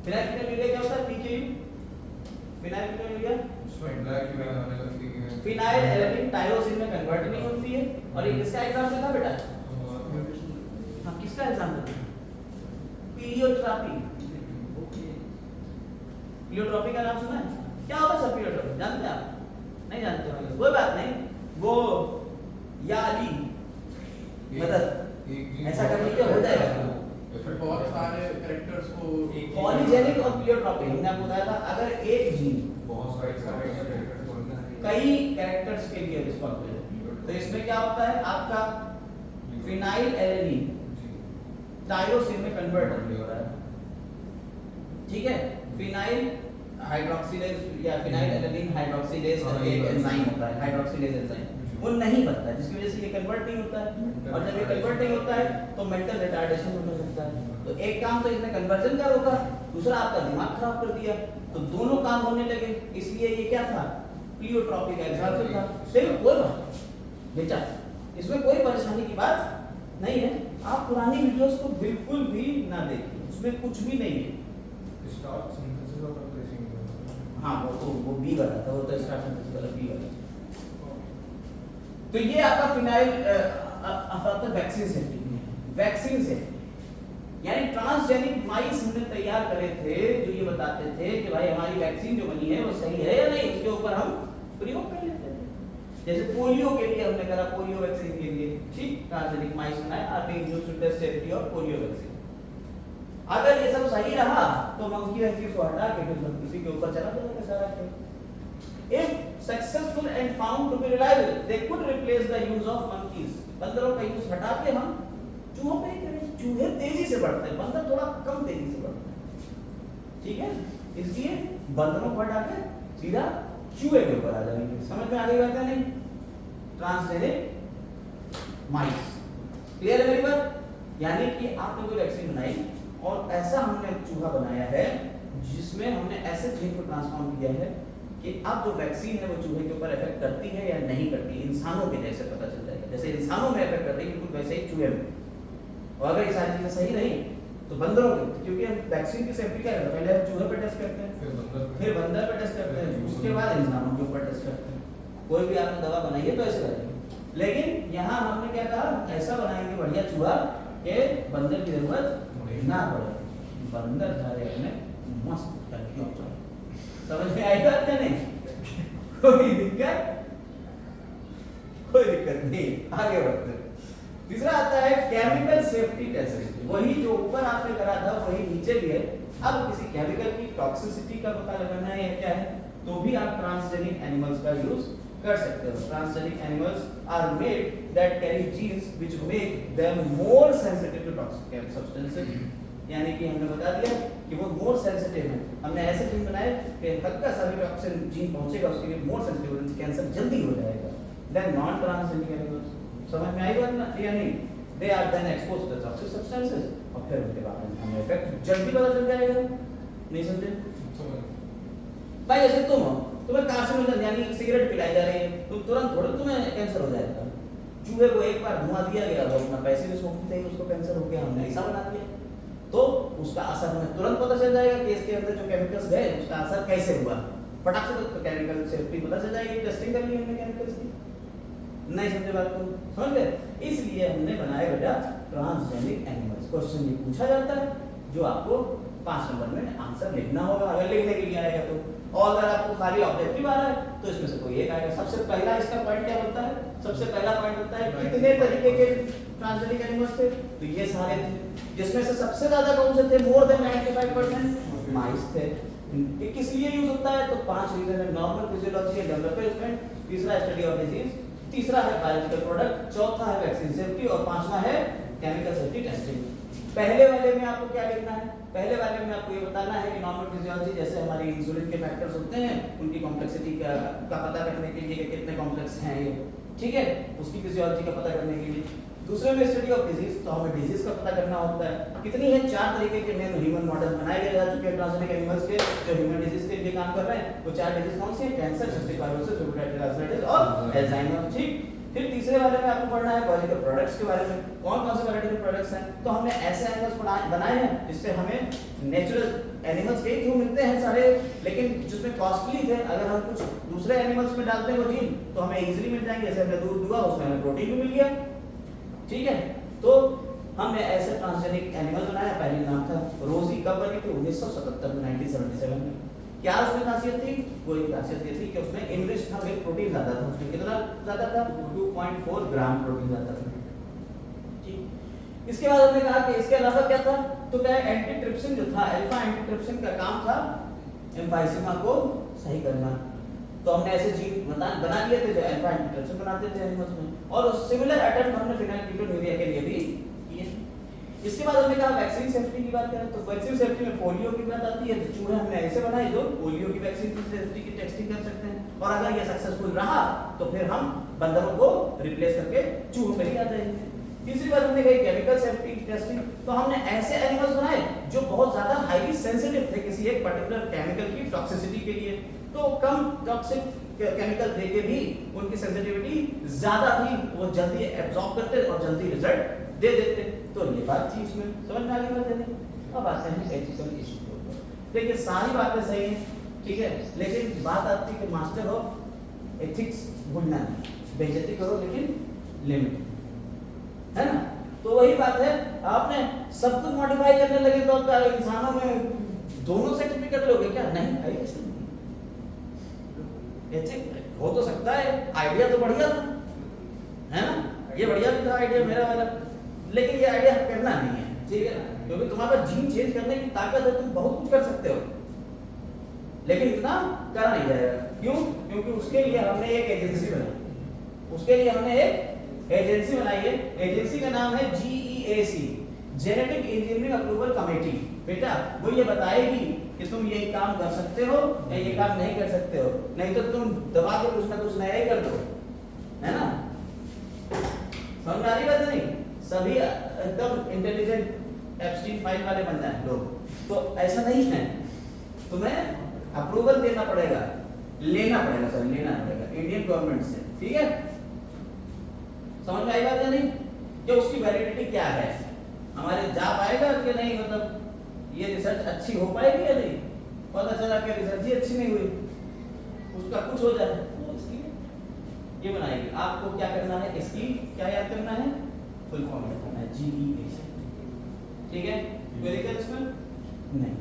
फिनाइलकेटोन्यूरिया क्या होता है? पीकेयू, फिनाइलकेटोन्यूरिया उसमें ब्लैक में आने लगती है, फिनाइल एलेनिन टायरोसिन में कन्वर्ट नहीं होती है। और ये किसका एग्जांपल था बेटा? हाँ, किसका एग्जांपल? पीलियोट्रॉपी। पीलियोट्रॉपी का नाम सुना है? क्या होता है सब पीलियोट्रॉपी? जानते हैं आप? नहीं जानते होंगे, कोई बात नहीं। वो याली मदद ऐसा करने के हो जाएगा। बहुत सारे कैरेक्टर्स को पॉलीजेनिक और पीलियोट्रॉपी हमने आपको बताया था, अगर एक जीन बहुत सारे कई कैरेक्टर्स के लिए रिस्पॉन्सिबल है, तो इसमें क्या होता है? आपका फिनाइल एलेनिन टायरोसिन में कन्वर्ट हो रहा है, ठीक है। फिनाइल हाइड्रोक्सिलेज या फिनाइल एलेनिन हाइड्रोक्सिलेज करके एक एंजाइम होता है, हाइड्रोक्सिलेज एंजाइम, वो नहीं बनता, जिसकी वजह से ये कन्वर्ट नहीं होता है। और जब ये कन्वर्ट नहीं होता है तो मेंटल रिटार्डेशन हो सकता है। तो एक काम तो इसने कन्वर्जन का रोका, दूसरा आपका दिमाग खराब कर दिया, तो दोनों काम होने लगे। इसलिए ये क्या था? प्लियोट्रॉपी का एग्जांपल था। सिर्फ कोई बात बेटा, इसमें कोई परेशानी की बात नहीं है। आप पुरानी वीडियोस को बिल्कुल भी ना देखिए, उसमें कुछ भी नहीं है। स्टार्ट सिंथेसिस और रिप्लेसिंग, हाँ, वो बी वाला था, वो तो स्टार्ट सिंथेसिस वाला बी वाला। तो ये आपका फिनाइल आपका वैक्सीन सेफ्टी में है। वैक्सीन सेफ्टी यानी ट्रांसजेनिक माइस हमने तैयार करे थे जो ये बताते थे कि भाई हमारी वैक्सीन जो बनी है वो सही है या नहीं, उसके ऊपर हम प्रयोग कर लेते थे। जैसे पोलियो के लिए हमने करा, पोलियो वैक्सीन के लिए, ठीक, ट्रांसजेनिक माइस बनाए are being used to test safety of polio vaccine. अगर ये सब सही रहा तो मंकी वैक्सीन को हटा के फिर किसी के ऊपर चला जाएगा सारा खेल। If successful and found to be reliable, they could replace the use of monkeys. बंदरों का यूज हटा के हम चूहों पे ही करें। चूहे तेजी से बढ़ते हैं, बंदर थोड़ा कम तेजी से बढ़ते हैं, ठीक है। इसलिए बंदरों को हटा के सीधा चूहे के ऊपर आ जाएंगे। समझ में आ गई बात है नहीं? ट्रांसजेनिक माइस, क्लियर है मेरी बात? यानी कि आपने कोई वैक्सीन बनाई और ऐसा हमने चूहा बनाया है जिसमें हमने ऐसे जीन को ट्रांसफॉर्म किया है कि अब जो वैक्सीन है वो चूहे के ऊपर इफेक्ट करती है या नहीं करती, इंसानों के जैसे पता चल जाएगा। जैसे इंसानों में इफेक्ट करती है बिल्कुल वैसे ही चूहे में। और अगर ये सारी चीजें सही रही तो बंदरों के, क्योंकि हम वैक्सीन की सेफ्टी क्या करते हैं, पहले हम चूहे पे टेस्ट करते हैं, फिर बंदर पे टेस्ट करते हैं, उसके बाद इंसानों के ऊपर टेस्ट करते हैं। कोई भी आपने दवा बनाई है तो ऐसे करेंगे, लेकिन यहाँ हमने क्या कहा, ऐसा बनाएंगे बढ़िया चूहा कि बंदर की जरूरत ना पड़े, बंदर सारे अपने मस्त करके चले। समझ में आई बात क्या नहीं? कोई दिक्कत नहीं, आगे बढ़ते हैं। तीसरा आता है केमिकल सेफ्टी टेस्ट। वही जो ऊपर आपने करा था वही नीचे भी है। अब किसी केमिकल की टॉक्सिसिटी का पता लगाना है या क्या है, तो भी आप ट्रांसजेनिक एनिमल्स का यूज कर सकते हो। Transgenic animals are made that carry genes which make them more sensitive to toxic substances. यानी कि हमने बता दिया कि वो मोर सेंसिटिव है। हमने ऐसे जीन बनाए कि हल्का सा भी टॉक्सिन जीन पहुंचेगा उसके लिए मोर सेंसिटिव हो, कैंसर जल्दी हो जाएगा देन नॉन ट्रांसजेनिक एनिमल्स। समझ में आई बात ना या नहीं? They are then exposed to toxic substances और फिर उनके बाद हमें इफेक्ट जल्दी पता चल जाएगा। नहीं समझे भाई? जैसे तुम्हें कार्सिनोजन यानी सिगरेट पिलाई जा रही है तो तुरंत थोड़ा तुम्हें कैंसर हो जाएगा। चूहे को एक बार धुआं दिया गया, वो अपना पैसे में सोचते थे उसको कैंसर हो गया, हमने ऐसा बना दिया, तो उसका असर हमें तुरंत पता चल जाएगा कि इसके अंदर जो केमिकल्स गए उसका असर कैसे हुआ। फटाक से तो केमिकल सेफ्टी पता चल जाएगी, टेस्टिंग कर ली हमने केमिकल्स की। नहीं समझे बात को? समझ गए? इसलिए हमने बनाए बेटा ट्रांसजेनिक एनिमल्स। क्वेश्चन ये पूछा जाता है जो आपको 5 नंबर में आंसर लिखना होगा, अगर लिखने के लिए आएगा तो। और अगर आपको खाली ऑब्जेक्टिव आ रहा है तो इसमें से कोई एक आएगा। सबसे पहला इसका पॉइंट क्या होता है? सबसे पहला पॉइंट होता है कितने तरीके के ट्रांसजेनिक एनिमल्स थे, तो ये सारे थे, जिसमें से सबसे ज्यादा कौन से थे? मोर देन 95% माइस थे। ये किस लिए यूज होता है? तो 5 रीजन है: नॉर्मल फिजियोलॉजी, डेवलपमेंट, तीसरा स्टडी ऑफ डिजीज, तीसरा है बायोलॉजिकल प्रोडक्ट, चौथा है वैक्सीन सेफ्टी और पांचवा है केमिकल सेफ्टी टेस्टिंग। पहले वाले में आपको क्या लिखना है? पहले वाले में आपको ये बताना है कि नॉर्मल फिजियोलॉजी जैसे हमारी इंसुलिन के फैक्टर्स होते हैं, उनकी कॉम्प्लेक्सिटी का पता करने के लिए कितने कॉम्प्लेक्स हैं ये, ठीक है, उसकी फिजियोलॉजी का पता करने के लिए। दूसरे में स्टडी ऑफ डिजीज, तो हमें डिजीज का पता करना होता है। कितनी है? 4 तरीके के मेन ह्यूमन मॉडल बनाए गए जा चुके हैं ट्रांसजेनिक एनिमल्स के, जो ह्यूमन डिजीज के लिए काम कर रहे हैं। वो 4 डिजीज कौन सी हैं? Cancer, cystic fibrosis, rheumatoid arthritis और अल्जाइमर, ठीक। फिर तीसरे वाले में आपको पढ़ना है बायोलॉजिकल प्रोडक्ट्स के बारे में, कौन कौन से बायोलॉजिकल प्रोडक्ट्स हैं। तो हमने ऐसे एनिमल्स बनाए हैं जिससे हमें नेचुरल एनिमल्स के थ्रू मिलते हैं सारे, लेकिन जिसमें कॉस्टली थे। अगर हम कुछ दूसरे एनिमल्स में डालते हैं वो जीन तो हमें इजीली मिल जाएंगे, जैसे हमने दूध दुआ उसमें हमें प्रोटीन भी मिल गया, ठीक है। तो हमने ऐसे ट्रांसजेनिक एनिमल बनाया। पहले नाम था रोजी, कब बनी थी? 1977 में, 1977 में। क्या उसमें खासियत थी? कोई खासियत ये थी कि उसमें इनरिच था मिल्क प्रोटीन ज्यादा था। उसमें कितना ज्यादा था? 2.4 ग्राम प्रोटीन ज्यादा था, ठीक। इसके बाद हमने कहा कि इसके अलावा क्या था? तो क्या एंटीट्रिप्सिन जो था, अल्फा एंटीट्रिप्सिन का काम था एम्फाइसीमा को सही करना। तो हमने ऐसे जीन बना दिए थे जो अल्फा एंटीट्रिप्सिन बनाते थे एनिमल्स में, और सिमिलर अटेम्प्ट हमने फिनाइलकीटोन्यूरिया के लिए भी किए। इसके बाद हमने कहा वैक्सीन सेफ्टी की बात करें तो वैक्सीन सेफ्टी में पोलियो की बात आती है। तो चूहे हमने ऐसे बनाए जो पोलियो की वैक्सीन की सेफ्टी की टेस्टिंग कर सकते हैं, और अगर ये सक्सेसफुल रहा तो फिर हम बंदरों को रिप्लेस करके चूहों पे ही आ जाएंगे। तीसरी बात हमने कही केमिकल सेफ्टी टेस्टिंग। तो हमने ऐसे एनिमल्स बनाए जो बहुत ज्यादा हाईली सेंसिटिव थे किसी एक पर्टिकुलर केमिकल की टॉक्सिसिटी के लिए, तो कम टॉक्सिक केमिकल थे के भी उनकी सेंसिटिविटी ज्यादा थी, वो जल्दी एब्जॉर्ब करते और जल्दी रिजल्ट दे देते। तो ये बात थी इसमें, समझ में आ गई बात है। अब आते हैं एथिकल इशू के ऊपर। देखिए सारी बातें सही हैं, ठीक है, लेकिन बात आती है कि मास्टर ऑफ एथिक्स भूलना नहीं, बेइज्जती करो लेकिन लिमिट, है ना। तो वही बात है, आपने सब कुछ मॉडिफाई करने लगे तो आपका इंसानों में दोनों सेक्स भी कर लोगे क्या? नहीं भाई, ऐसे नहीं। एथिक हो तो सकता है, आइडिया तो बढ़िया था, है ना, ये बढ़िया भी था आइडिया मेरा वाला, लेकिन ये आइडिया करना नहीं है, ठीक है ना, क्योंकि तुम्हारे पास जीन चेंज करने की ताकत है, तुम बहुत कुछ कर सकते हो, लेकिन इतना करा नहीं जाएगा। क्यों? क्योंकि उसके लिए हमने एक एजेंसी बनाई, उसके लिए हमने एक एजेंसी बनाई है। एजेंसी का नाम है GEAC, genetic engineering approval committee. बेटा वो ये बताएगी कि तुम ये काम कर सकते हो या ये काम नहीं कर सकते हो, नहीं तो तुम दबा के कुछ ना कुछ नया ही कर दो, है ना। समझ में आ रही बात नहीं? सभी एकदम इंटेलिजेंट एप्स्टीन फाइल वाले बन जाए लोग, तो ऐसा नहीं है। तुम्हें अप्रूवल देना पड़ेगा, लेना पड़ेगा इंडियन गवर्नमेंट से, ठीक है। समझ में आई बात है नहीं? कि उसकी वैलिडिटी क्या है, हमारे जा पाएगा कि नहीं, मतलब ये रिसर्च अच्छी हो पाएगी या नहीं, पता चला कि रिसर्च ही अच्छी नहीं हुई, उसका कुछ हो जाए तो इसकी ये बनाएगी। आपको क्या करना है, इसकी क्या याद करना है, फुल फॉर्म रखना है GEAC, ठीक है। कोई दिक्कत इसमें नहीं।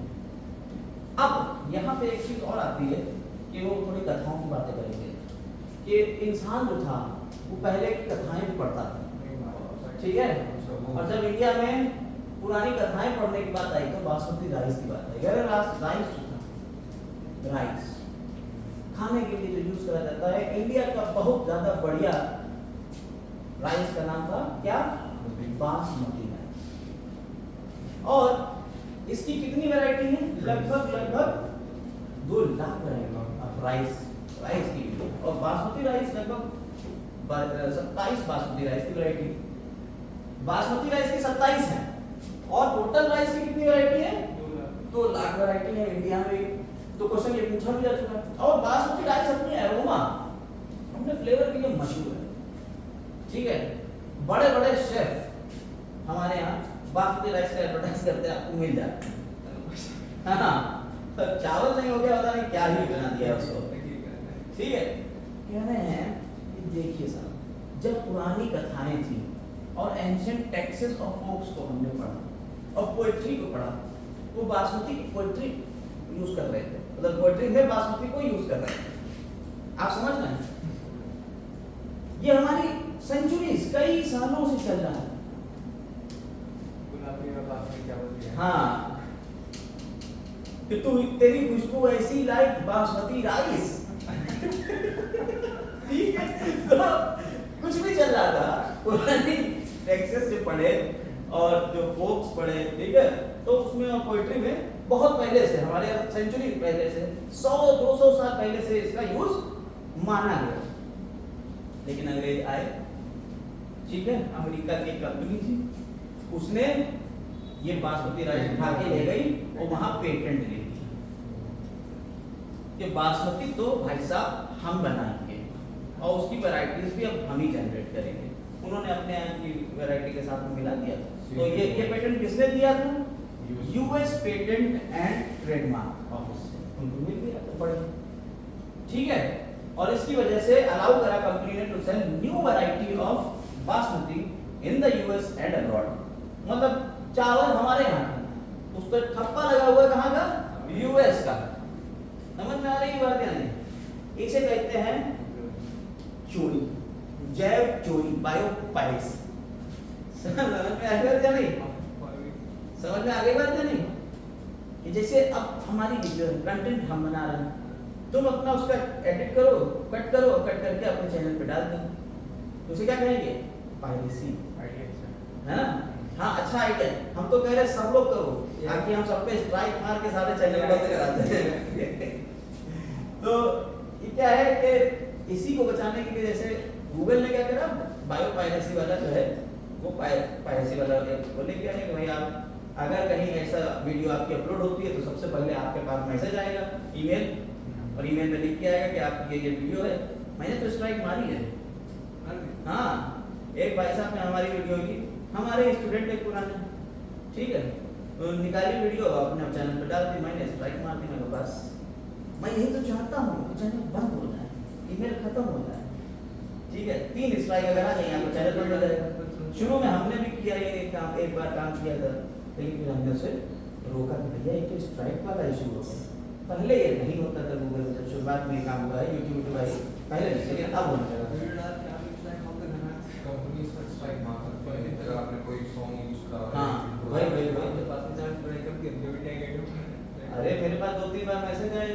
अब यहाँ पे एक चीज और आती है कि वो थोड़ी कथाओं की बातें करेंगे कि इंसान जो था वो पहले की कथाएं भी पढ़ता था, ठीक है। और जब इंडिया में पुरानी कथाएं पढ़ने की बात आई तो बासमती राइस की बात आई। अगर राइस खाने के लिए जो यूज करा जाता है, इंडिया का बहुत ज्यादा बढ़िया राइस का नाम था क्या, बासमती राइस। और इसकी कितनी वैरायटी है, लगभग 2 लाख वैरायटी राइस की, और बासमती राइस लगभग 27 बासमती राइस की वैरायटी, बासमती राइस की 27 है, और टोटल राइस की कितनी वैरायटी है, 2 लाख वैरायटी है इंडिया में। तो क्वेश्चन ये पूछा भी जा चुका है। और बासमती राइस अपनी एरोमा, अपने फ्लेवर के लिए मशहूर है, ठीक है। बड़े बड़े शेफ हमारे यहाँ बासमती राइस का एडवर्टाइज करते हैं, आपको मिल जाता है। हाँ, तो चावल नहीं हो गया, पता नहीं क्या ही बना दिया उसको, ठीक है। कह रहे हैं कि देखिए साहब, जब पुरानी कथाएं थी और एंशिएंट टेक्स्ट्स ऑफ फोक्स को हमने पढ़ा, और पोएट्री को पढ़ा, वो बासमती की पोएट्री यूज कर रहे थे, मतलब पोएट्री में बासमती को यूज कर रहे थे। आप समझ रहे हैं? ये हमारी सेंचुरीज कई सालों से चल रहा है। गुलाबी में बासमती चावल भी है। हाँ, कि तू तेरी खुशबू ऐसी लाइक बासमती राइस। ठीक है, तो कुछ भी चल रहा था, पुरानी टेक्सेस जो पढ़े और जो फोक्स पढ़े, ठीक है, तो उसमें पोएट्री में बहुत पहले से, हमारे सेंचुरी पहले से, 100-200 साल पहले से इसका यूज माना गया। लेकिन अंग्रेज आए, ठीक है, अमेरिका की कंपनी थी, उसने ये बासमती राइस उठा के ले गई और वहां पेटेंट ले लिया कि बासमती तो भाई साहब हम बनाएंगे और उसकी वैरायटीज भी अब हम ही जनरेट करेंगे। उन्होंने अपने यहाँ की वैरायटी के साथ में मिला दिया। तो ये पेटेंट किसने दिया था? US patent and trademark office से उनको मिल गया, तो बड़े ठीक है। और इसकी वजह से अलाउ करा कंपनी ने to sell new variety of basmati in the US and abroad. मतलब चावल हमारे यहाँ का, उस पर ठप्पा लगा हुआ है कहाँ का? यूएस का। समझ में आ रही बात या नहीं? इसे कहते हैं चोरी, जैव चोरी, बायो पायरेसी। समझ में आ गई या नहीं? समझ में आ गई बात या नहीं? कि जैसे अब हमारी वीडियो कंटेंट हम बना रहे हैं, तुम अपना उसका एडिट करो, कट करके अपने चैनल पे डाल दो, तो उसे क्या कहेंगे? पायरेसी, है ना? हाँ, अच्छा आइडिया। हम तो कह रहे सब लोग करो, ताकि हम सब पे स्ट्राइक मार के सारे चैनल बंद करा दें। तो ये क्या है कि इसी को बचाने के लिए जैसे गूगल ने क्या करा, बायो पायरेसी वाला जो है वो पायरेसी वाला वो लेके आए कि भाई आप अगर कहीं ऐसा वीडियो आपकी अपलोड होती है तो सबसे पहले आपके पास मैसेज आएगा, ईमेल, और ईमेल में लिख के आएगा कि आप ये वीडियो है। मैंने तो स्ट्राइक मारी है। हाँ, एक भाई साहब ने हमारी वीडियो की, हमारे स्टूडेंट एक पुराने, ठीक है, तो निकाली वीडियो अपने चैनल पे डाल दी, मैंने स्ट्राइक मार दी। मैंने बस मैं यही तो चाहता हूँ कि चैनल बंद हो जाए, ईमेल खत्म हो जाए, ठीक है। 3 स्ट्राइक अगर आ जाए आपको चैनल बंद हो जाएगा। शुरू में हमने भी किया ये काम, एक बार काम किया था, लेकिन फिर हमने उसे रोका कि भैया ये तो स्ट्राइक वाला इशू होगा। पहले ये नहीं होता था गूगल में, जब शुरुआत में काम हुआ है यूट्यूब भाई पहले नहीं, लेकिन अब होने लगा। कंपनीज पर स्ट्राइक मार सकते हैं अगर आपने कोई सॉन्ग यूज करा। हाँ, वही अरे मेरे पास 2-3 बार मैसेज आए,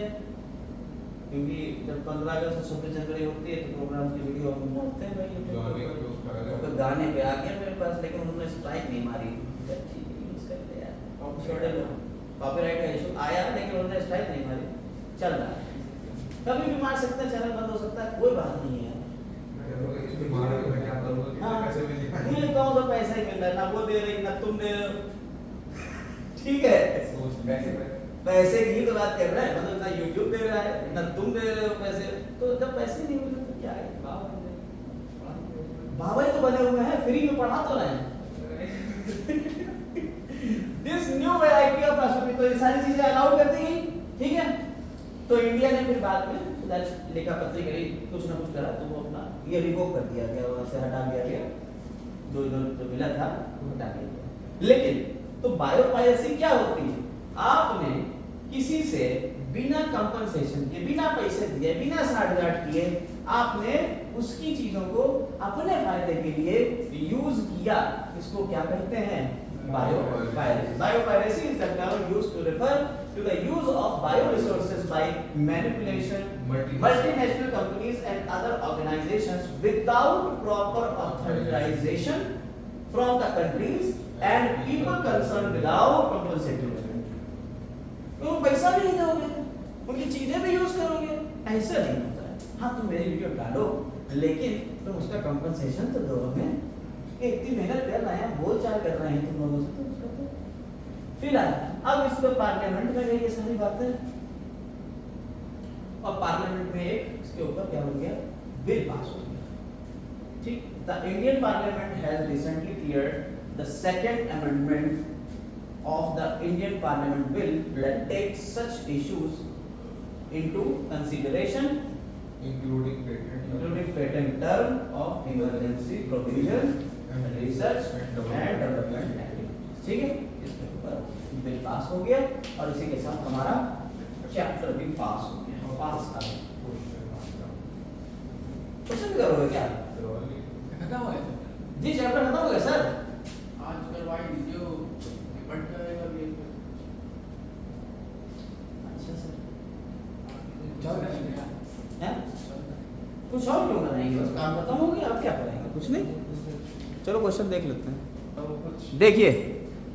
क्योंकि जब 15 अगस्त 26 जनवरी होती है तो प्रोग्राम की वीडियो हम डालते हैं भाई यूट्यूब पर, तो गाने पे आ गया मेरे पास, लेकिन उन्होंने स्ट्राइक नहीं मारी। ठीक है, यूज करते यार, कॉपीराइट का इशू आया लेकिन उन्होंने स्ट्राइक नहीं मारी, चल रहा है। कभी भी मार सकते हैं, चैनल बंद हो सकता है, कोई बात नहीं है। मुझे कौन सा पैसा ही मिल रहा है, ना वो दे रही ना तुम दे रहे हो, ठीक है। पैसे की तो बात कर रहे हैं, मतलब ना यूट्यूब दे रहा है ना तुम दे रहे हो पैसे, तो जब पैसे नहीं मिल रहे तो क्या है? बाबा ही तो बने हुए हैं, फ्री में पढ़ा तो रहे हैं। This new variety of basmati, तो ये सारी चीजें अलाउ कर दी गई, ठीक है। तो इंडिया ने फिर बाद में लेखा पत्री करी, कुछ ना कुछ करा, तो वो अपना ये रिवोक कर दिया गया, वहां से हटा दिया गया, जो मिला था वो हटा दिया गया। लेकिन तो बायो पायरेसी क्या होती है? आपने किसी से बिना कंपनसेशन के, बिना पैसे दिए, बिना साठगांठ किए आपने उसकी चीजों को अपने फायदे के लिए यूज किया, इसको क्या कहते हैं? Bio piracy. Bio piracy is the term used to refer to the use of bioresources by manipulation, multinational companies and other organizations without proper authorization from the countries and people concerned without compensating them. तो पैसा भी नहीं दोगे, उनकी चीजें भी use करोगे, ऐसा नहीं होता है। हाँ, तुम मेरी वीडियो डालो, लेकिन तुम उसका कंपनसेशन तो दो हमें, कि इतनी मेहनत कर रहे हैं, बोल चाल कर रहे हैं तुम लोगों से, तो उसका तो फिलहाल अब इस पर पार्लियामेंट में गई ये सारी बातें, और पार्लियामेंट में एक इसके ऊपर क्या हो गया? बिल पास हो गया, ठीक। The Indian parliament has recently cleared the second amendment of the Indian parliament bill that takes such issues into consideration, including patent term of emergency provision, research and development activities, ठीक है। इसके ऊपर bill pass हो गया और इसी के साथ हमारा चैप्टर भी पास हो गया। पास आ गया। क्वेश्चन करोगे क्या? खत्म हो गया जी चैप्टर खत्म हो गया सर। आज करवाई जो निपट जाएगा भी अच्छा सर चल गया हैं? कुछ और क्यों कराएंगे? बस काम खत्म हो गया, अब क्या करेंगे? कुछ नहीं। चलो क्वेश्चन देख लेते हैं। देखिए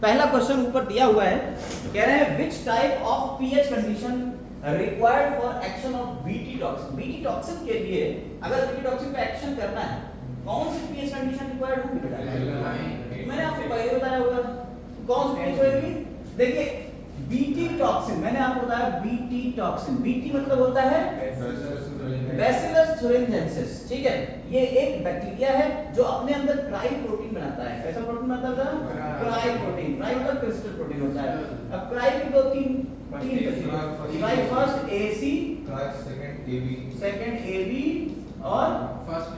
पहला क्वेश्चन ऊपर दिया हुआ है, कह रहे हैं which type of pH condition required for action of BT toxin. BT toxin के लिए अगर बीटी टॉक्सिन पे एक्शन करना है कौन सी पीएच कंडीशन रिक्वायर्ड होगी बेटा? मैंने आपको पहले बताया होगा कौन सी पीएच होगी। देखिए बीटी टॉक्सिन मैंने आपको बताया, बीटी टॉक्सिन, बीटी मतलब होता है बैसिलस thuringiensis, ठीक है। ये एक बैक्टीरिया है जो अपने अंदर क्राई प्रोटीन बनाता है। कैसा प्रोटीन बनाता है? Cry protein. क्राई मतलब क्रिस्टल प्रोटीन होता है। अब क्राई की दो तीन cry first AC, second AB और फर्स्ट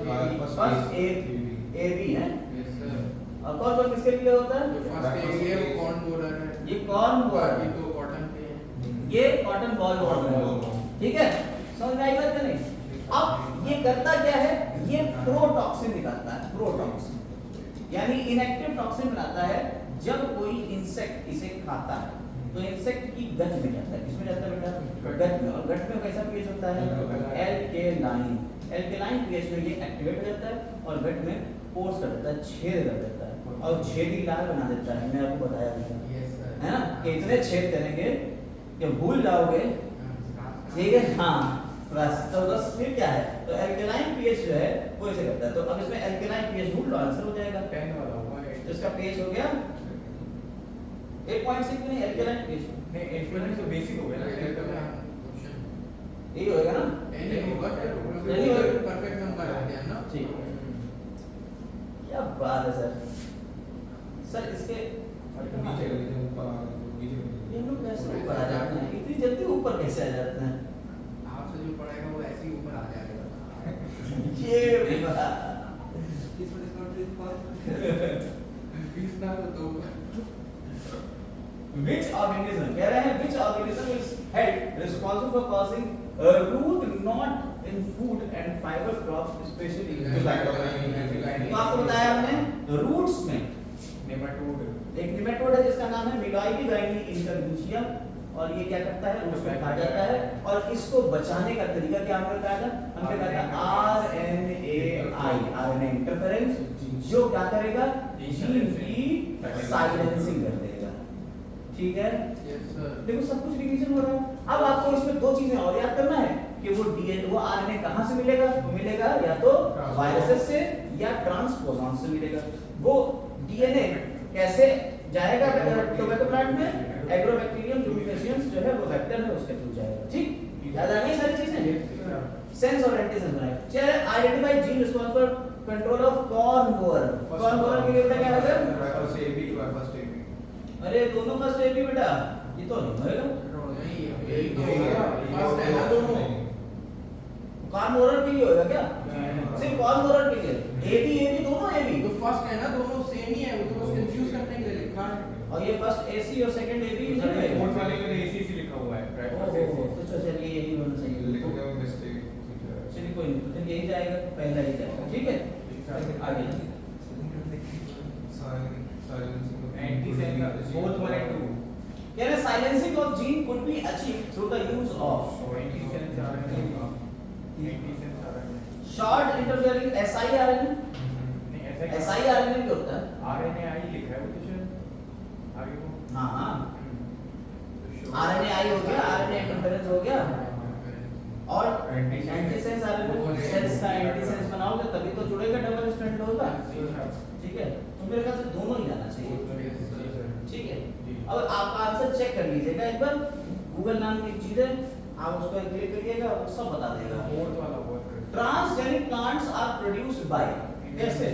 एबी है। यस सर और कौन कौन किसके लिए होता है? जो फर्स्ट एरिया वो कॉर्न बोलर है ये कॉर्न बॉल, ये तो कॉटन के हैं ये कॉटन बॉल है, ठीक है। समझ में आई बात क्या नहीं? अब ये करता क्या है? ये प्रोटॉक्सिन निकालता है। प्रोटॉक्सिन यानी इनएक्टिव टॉक्सिन बनाता है। जब कोई इंसेक्ट इसे खाता है तो इंसेक्ट की गट में जाता है। किसमें जाता है बेटा? गट में। और गट में कैसा पीएच होता है? एल्केलाइन। एल्केलाइन पीएच में ये एक्टिवेट हो जाता है और गट में फोर्स कर देता है, छेद कर देता है और छेदी लाल बना देता है। मैं आपको बताया था यस सर है ना कि इतने छेद करेंगे कि भूल जाओगे, ठीक है। हाँ बस तो बस फिर क्या है? तो एल्केलाइन पीएच जो है वो ऐसे करता है। तो अब इसमें एल्केलाइन पीएच ढूंढ लो, आंसर हो जाएगा 10 वाला हुआ है तो इसका पीएच हो गया 8.6 नहीं एल्केलाइन पीएच नहीं एक्सपेरिमेंट तो बेसिक हो गया ना क्वेश्चन यही होएगा ना? नहीं होगा नहीं होगा। परफेक्ट नंबर आ गया ना ठीक। क्या बात है सर। सर इसके ये लोग कैसे ऊपर आ जाते हैं? इतनी जल्दी ऊपर कैसे आ जाते हैं? आपसे जो पढ़ेगा वो ऐसे ही ऊपर आ जाएगा ये बात। फीस ना तो Which organism? कह रहे हैं which organism is head responsible for causing a root knot in food and fiber crops, especially in तो आपको बताया हमने रूट्स में नेमाटोड एक निमेटोड है जिसका नाम है मिलाइडीगाइनी इंटरमिशिया और ये क्या करता है? रूट्स में खा जाता है। और इसको बचाने का तरीका क्या हमने बताया था? हमने कहा था आरएनए इंटरफेरेंस जो क्या करेगा? जीन की साइलेंसिंग कर देगा, ठीक है। यस सर देखो सब कुछ रिवीजन हो रहा है। अब आपको इसमें दो चीजें और याद करना है कि वो डीएनए वो आरएनए कहां से मिलेगा? वो मिलेगा या तो वायरसेस से या ट्रांसपोजॉन से मिलेगा। वो डीएनए कैसे जाएगा टोबैको प्लांट में? एग्रोबैक्टीरियम यूबिफेशियंस जो है वो वेक्टर है उसके थ्रू जाएगा, ठीक। याद आ गई सारी चीजें? सेंस और एंटीसेंस बनाए। चलिए identify gene responsible for control of corn borer. Corn borer के लिए क्या होगा? अरे दोनों फर्स्ट एबी बेटा, ये तो नहीं होएगा। यही तो होगा फर्स्ट है ना दोनों कॉर्न बोरर के लिए होगा क्या? सिर्फ कॉर्न बोरर के लिए एबी दोनों एबी तो फर्स्ट है ना दोनों सेम ही है वो तो बस कंफ्यूज करने के लिए लिखा है और ये फर्स्ट एसी और सेकंड एबी नहीं है। फोर्थ वाले में एसीसी लिखा हुआ है तो चलिए यही होना चाहिए। चलिए कोई नहीं, तो यही जाएगा, पहला ही जाएगा, ठीक है। आगे फोर्थ वाले 2 कह रहे silencing of gene could be achieved through the use of short interfering siRNA। siRNA भी होता है। RNAi लिखा है वो तो शायद आगे को हाँ RNAi हो गया, RNA इंटरफेरेंस हो गया और एंटीसेंस RNA सेंस का एंटीसेंस बनाओगे तभी तो जुड़ेगा, डबल स्ट्रैंड होगा, ठीक है। तो मेरे ख्याल से दोनों ही जाना चाहिए, ठीक है। अब आपका आंसर चेक कर लीजिएगा एक बार, गूगल नाम की चीज है, आप उस पर क्लिक करिएगा वो सब बता देगा। फोर्थ वाला हुआ transgenic plants are produced by, कैसे?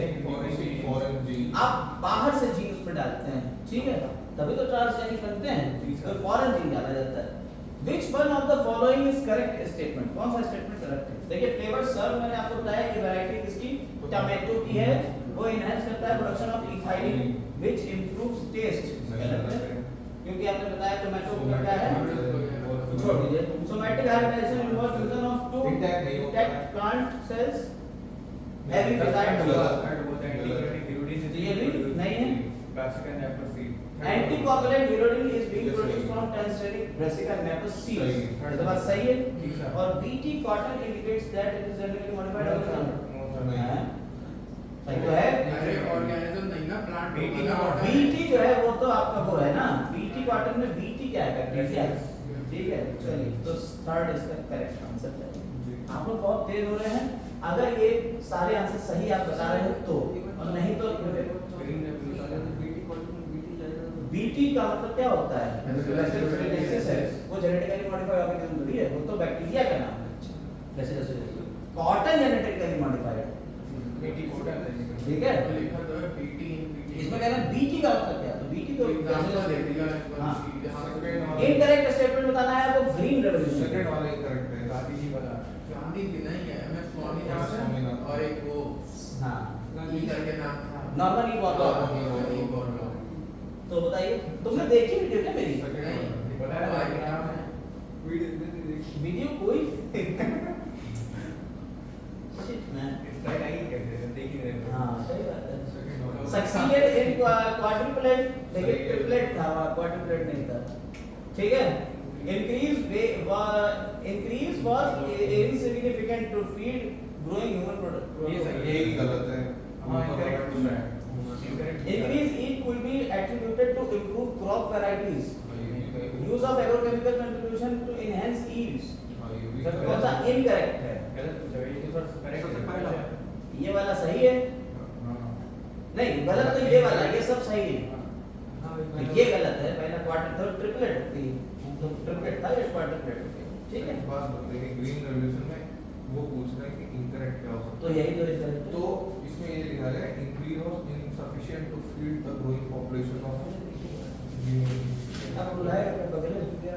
आप बाहर से जीन उसमें डालते हैं, ठीक है, तभी तो ट्रांसजेनिक बनते हैं, तो फॉरेन जीन डाला जाता है। Which one of the following is correct statement? कौन सा स्टेटमेंट करेक्ट है? देखिए फ्लेवर सर्व मैंने आपको बताया कि वैरायटी किसकी? टोमेटो की है, वो इनहेंस करता है production of ethylene which improves taste. गलत है, क्योंकि आपने बताया टोमेटो का क्या है, छोड़ दीजिए। Somatic hybridisation involve fusion of two intact plant cells having desired. ये भी नहीं है। Anticoagulant hirudin is being produced from transgenic brassica napus seeds. ये बात सही है। और BT cotton indicates that it is genetically modified organism. सही तो है। अरे ऑर्गेनिज्म नहीं ना, प्लांट बीटी जो है वो तो आपका वो है ना, बीटी कॉटन में बीटी क्या है, बैक्टीरिया। ठीक है, चलिए तो थर्ड इसका करेक्ट आंसर है। आप लोग बहुत तेज हो रहे हैं। अगर ये सारे आंसर सही आप बता रहे हैं तो, और नहीं तो बीटी का मतलब क्या होता है, वो जेनेटिकली मॉडिफाइड ऑर्गेनिज्म थोड़ी है, वो तो बैक्टीरिया का नाम है। जैसे कॉटन जेनेटिकली मॉडिफाइड, ठीक है। इसमें कहना बीटी का मतलब क्या है, तो बीटी तो इनकरेक्ट स्टेटमेंट बताना है आपको। ग्रीन रेवोल्यूशन सेकंड वाला इनकरेक्ट है, गांधी जी वाला। गांधी जी नहीं है, मैं स्वामीनाथन और एक वो हां ई करके नाम था, नॉर्मली बहुत। तो बताइए, तुमने देखी वीडियो क्या मेरी? नहीं बताया भाई नाम है वीडियो कोई शिट मैन। हां सही बात है। सक्सीडेड इन क्वाड्रुप्लेट, लेकिन ट्रिपलेट था, क्वाड्रुप्लेट नहीं था। ठीक है। Increase was insignificant to feed growing human product. ये सही है, ये गलत है। हां इनकरेक्ट पूछ रहा है। Increase it could be attributed to improved crop varieties, use of agrochemical contribution to enhance yields। कौन सा इनकरेक्ट है? ये वाला सही है। नहीं गलत तो ये वाला, ये सब सही है। ये गलत है, पहला क्वार्टर थर्ड ट्रिपलेट होती है, तो ट्रिपलेट था, ये क्वाड्रुप्लेट होती है। ठीक है। बात बताइए, ग्रीन रेवोल्यूशन में वो पूछ रहा है कि इनकरेक्ट क्या हो सकता है। तो यही तो इनकरेक्ट। तो इसमें ये लिखा है increase of insufficient to feed the growing population of. अब बुलाया क्या बगल में गया?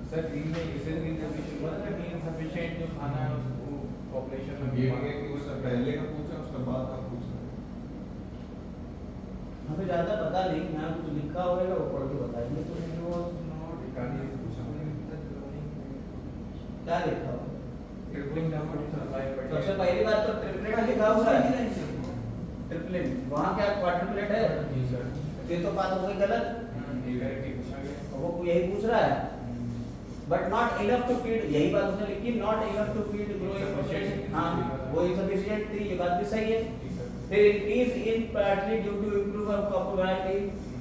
सर ग्रीन में इसे ग्रीन रेवोल्यूशन बोला था कि इनसफिशिएंट जो खाना है उसको पॉपुलेशन में ये भी है कि उसका पहले का पूछा, उसका बाद का पूछा। हमें ज्यादा पता नहीं, यहाँ कुछ लिखा होगा वो पढ़ के बताएंगे। तो गांधी से पूछा क्या लिखा होगा? ट्रिपलिंग नंबर सर्वाइव सबसे पहली बात तो ट्रिपलेट लिखा हुआ है। ट्रिपलेट वहाँ क्या क्वाड्रुप्लेट है? जी सर। ये तो बात हो गई गलत। इनकरेक्ट ही पूछा गया। वो यही पूछ रहा है। But not enough to feed, यही बात उसने लिखी, not enough to feed growing population. हाँ वो इनसफिशिएंट थी, ये बात भी सही है। फिर increase in partly due to improve of crop variety,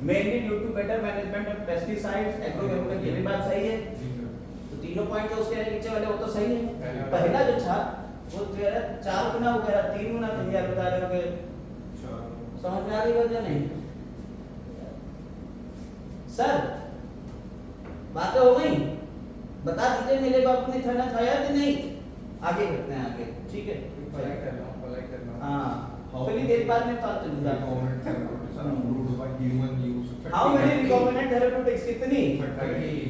mainly due to better management of pesticides, agrochemical, ये भी बात सही है। तो तीनों पॉइंट जो उसके नीचे वाले वो तो सही है। पहला जो था वो कह रहा 4 गुना, वो कह रहा 3 गुना, तुम यार बता रहे हो कि समझ में आ रही बात या नहीं? सर बातें हो गई, बता दीजिए मेरे बाबू ने खाना खाया कि नहीं। आगे बढ़ते हैं आगे, ठीक है। पढ़ाई कर रहा हूँ। हाँ चलिए देर बाद में बात करूंगा। हाउ मेनी रिकमेंडेड थेरेप्यूटिक्स कितनी?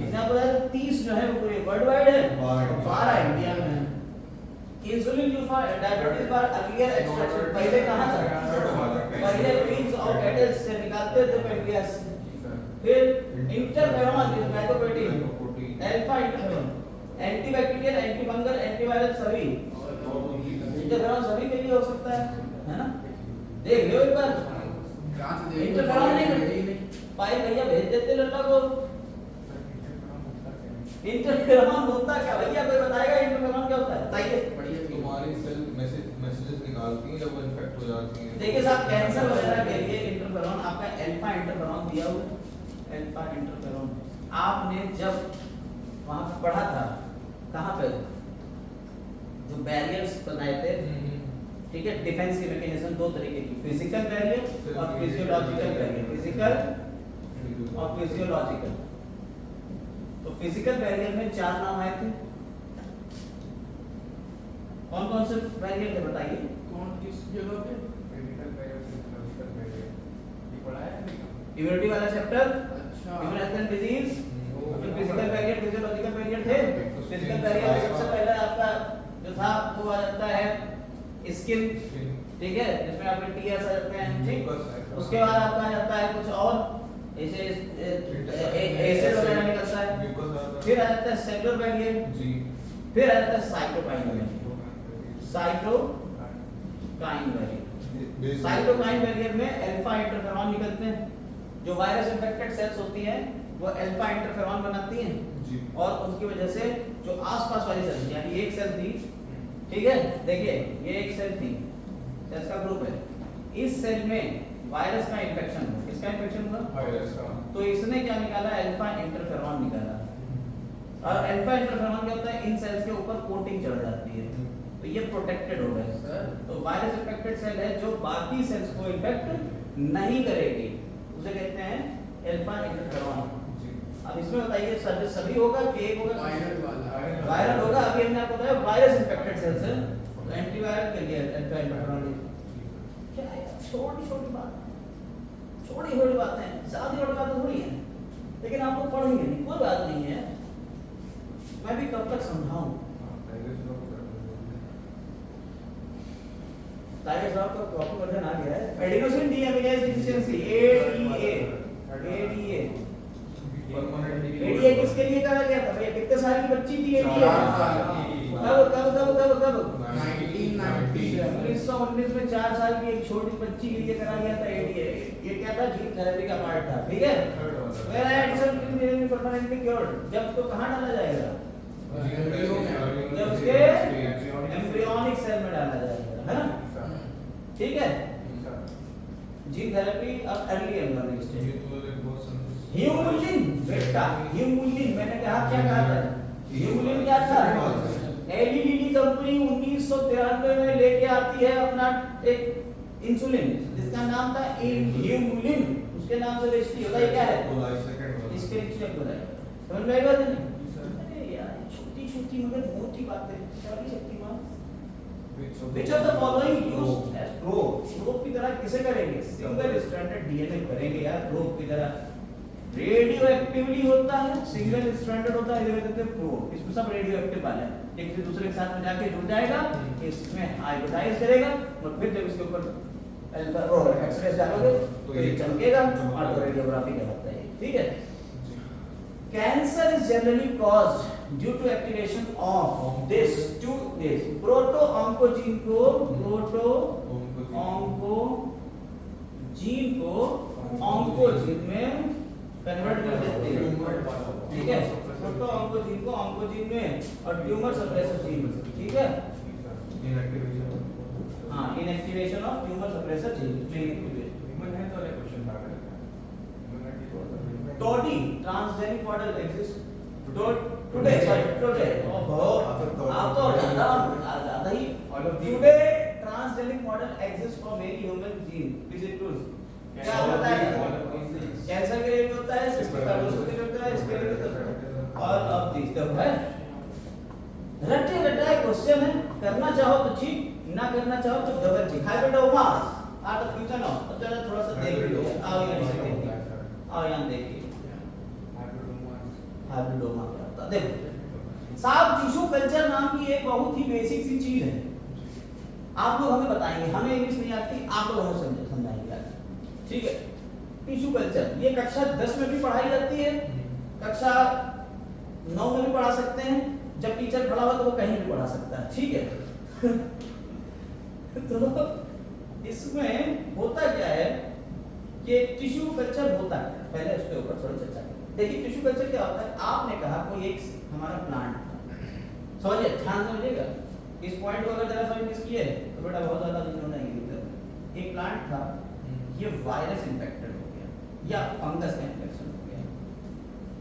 यहाँ पर 30 जो है वो वर्ल्ड वाइड है, 12 इंडिया में है। Insulin used for diabetes for earlier extraction, पहले कहाँ था? पहले पिग्स और कैटल से निकालते थे पेनक्रियास। फिर interferon is glycoprotein, alpha interferon, antibacterial, antifungal, antiviral, सभी इंटरफेरोन सभी के लिए हो सकता है ना? देख लो एक बार। इंटरफेरोन नहीं भाई भैया भेज देते लल्ला को। इंटरफेरोन होता क्या भैया, कोई बताएगा इंटरफेरोन क्या होता है? बताइए। तुम्हारी सेल मैसेजेस निकालती हैं जब वो इन्फेक्ट हो जाती हैं। देखिए साहब, कैंसर वगैरह के लिए इंटरफेरोन आपका अल्फा इंटरफेरोन दिया हुआ है। अल्फा इंटरफेरोन आपने जब वहां पे पढ़ा था, कहाँ पे जो बैरियर्स बनाए थे, ठीक है, डिफेंस के मैकेनिज्म दो तरीके की, फिजिकल बैरियर और फिजियोलॉजिकल बैरियर। फिजिकल और फिजियोलॉजिकल। तो फिजिकल बैरियर में 4 नाम आए थे। कौन कौन से बैरियर थे बताइए? कौन किस जगह पे? फिजिकल बैरियर, फिजियोलॉजिकल बैरियर ये पढ़ा है नहीं? इम्यूनिटी वाला चैप्टर, अच्छा immunodeficient disease, physical barrier, physiological barrier थे। फिजिकल बैरियर सबसे पहले आपका जो था वो आ जाता है स्किन, ठीक है, जिसमें आपके टीएस आ जाते हैं, ठीक। Mucus है। उसके बाद आपका आ जाता है कुछ और ऐसे एसिड वगैरह निकलता है, Mucus आता है। फिर आ जाता है सेलुलर बैरियर, जी। फिर आ जाता है cytokine barrier. Cytokine barrier, cytokine barrier में अल्फा इंटरफेरॉन निकलते हैं, जो वायरस इन्फेक्टेड सेल्स होती हैं वो अल्फा इंटरफेरॉन बनाती हैं, जी। और उसकी वजह से जो आसपास वाली सेल्स, यानी एक सेल थी, ठीक है, देखिए ये एक सेल थी, सेल्स का ग्रुप है, इस सेल में वायरस का इन्फेक्शन हुआ, किसका इन्फेक्शन हुआ, वायरस का। तो इसने क्या निकाला, अल्फा इंटरफेरॉन निकाला, और अल्फा इंटरफेरॉन क्या होता है, इन सेल्स के ऊपर कोटिंग चढ़ जाती है, तो ये प्रोटेक्टेड हो गए सर। तो वायरस इन्फेक्टेड सेल है जो बाकी सेल्स को इन्फेक्ट नहीं करेगी, उसे कहते हैं अल्फा इंटरफेरॉन। अब इसमें बताइए सर सभी होगा कि एक होगा, वायरल वाला वायरल होगा। अभी हमने आपको बताया वायरस इन्फेक्टेड सेल्स है, तो एंटीवायरल के लिए अल्फा इंटरफेरॉन। क्या है, छोटी छोटी बात, छोटी छोटी बातें, ज्यादा बड़ी बातें थोड़ी है, लेकिन आप लोग पढ़ेंगे नहीं, कोई बात नहीं है, मैं भी कब तक समझाऊं। टाइगर साहब का प्रॉपर वर्जन आ गया है, adenosine deaminase deficiency, ADA. ADA किसके लिए करा गया था भैया, कितने साल की बच्ची थी एडीए, कब कब कब कब कब 1919 में 4 साल की एक छोटी बच्ची के लिए करा गया था एडीए। ये क्या था, जीन थेरेपी का पार्ट था, ठीक है। वेयर एडिशन परमानेंटली क्योर्ड, जब तो कहां डाला जाएगा, जब उसके एम्ब्रियोनिक सेल में डाला जाएगा, है ना, ठीक है। जीन थेरेपी अब अर्ली एम्ब्रियोनिक स्टेज। ह्यूमुलिन, बेटा ह्यूमुलिन, मैंने कहा क्या कहा था, ह्यूमुलिन क्या था, एलीली कंपनी 1993 में लेके आती है अपना एक इंसुलिन, जिसका नाम था ह्यूमुलिन, उसके नाम से बेचती है, बताइए क्या है, इसके नीचे बोला है, समझ में आएगा नहीं। अरे यार छोटी छोटी मगर मोटी बातें, सारी Shaktimaan. Which of the following used as probe? Probe की तरह किसे करेंगे, सिंगल स्ट्रैंडेड डीएनए करेंगे यार, प्रोब की तरह। रेडियो एक्टिवली होता है, सिंगल स्ट्रैंडेड होता है, इधर कहते हैं प्रोब, इसमें सब रेडियो एक्टिव वाले हैं, एक से दूसरे के साथ में जाके जुड़ जाएगा, इसमें हाइब्रिडाइज करेगा, और फिर जब इसके ऊपर अल्फा और एक्सरे डालोगे तो ये चमकेगा, ऑटो रेडियोग्राफी कहलाता है, ठीक है। Cancer is generally caused due to activation of this proto-oncogene को oncogene में कन्वर्ट कर देते हैं, ठीक है, प्रोटो-oncogene को oncogene में, और ट्यूमर सप्रेसर जीन, ठीक है, हाँ, inactivation of tumour suppressor gene. Today transgenic model exist today, आप तो ज्यादा ही, today transgenic model exist for many human gene which includes, क्या होता है, कैंसर के लिए भी होता है, सिस्टिक फाइब्रोसिस के लिए होता है, इसके लिए भी होता है, ऑल ऑफ दिस तो है। रटे रटाए क्वेश्चन है, करना चाहो तो ठीक, ना करना चाहो तो डबल ठीक। Hybridomas are the future now, अब जरा थोड़ा सा देख लो, आओ यहाँ से देखिए, आओ यहाँ देखिए, हाइब्रिडोमा क्या होता है, देखो साहब, टिश्यू कल्चर नाम की एक बहुत ही बेसिक सी चीज है, आप लोग हमें बताएंगे, हमें इंग्लिश नहीं आती, आप लोग हमें समझाएंगे, ठीक है। टिश्यू कल्चर ये कक्षा 10 में भी पढ़ाई जाती है, कक्षा 9 में भी पढ़ा सकते हैं, जब टीचर खड़ा हो तो वो कहीं भी पढ़ा सकता है, ठीक है। तो इसमें होता क्या है कि टिश्यू कल्चर होता है, पहले उसके ऊपर थोड़ा चर्चा करें। देखिए टिश्यू कल्चर क्या होता है, आपने कहा कोई एक हमारा प्लांट था, समझिए, ध्यान समझिएगा, इस पॉइंट को अगर जरा समझ मिस किए तो बेटा बहुत ज्यादा दिन हो जाएंगे। एक प्लांट था, ये वायरस इन्फेक्टेड हो गया या फंगस का इन्फेक्शन हो गया,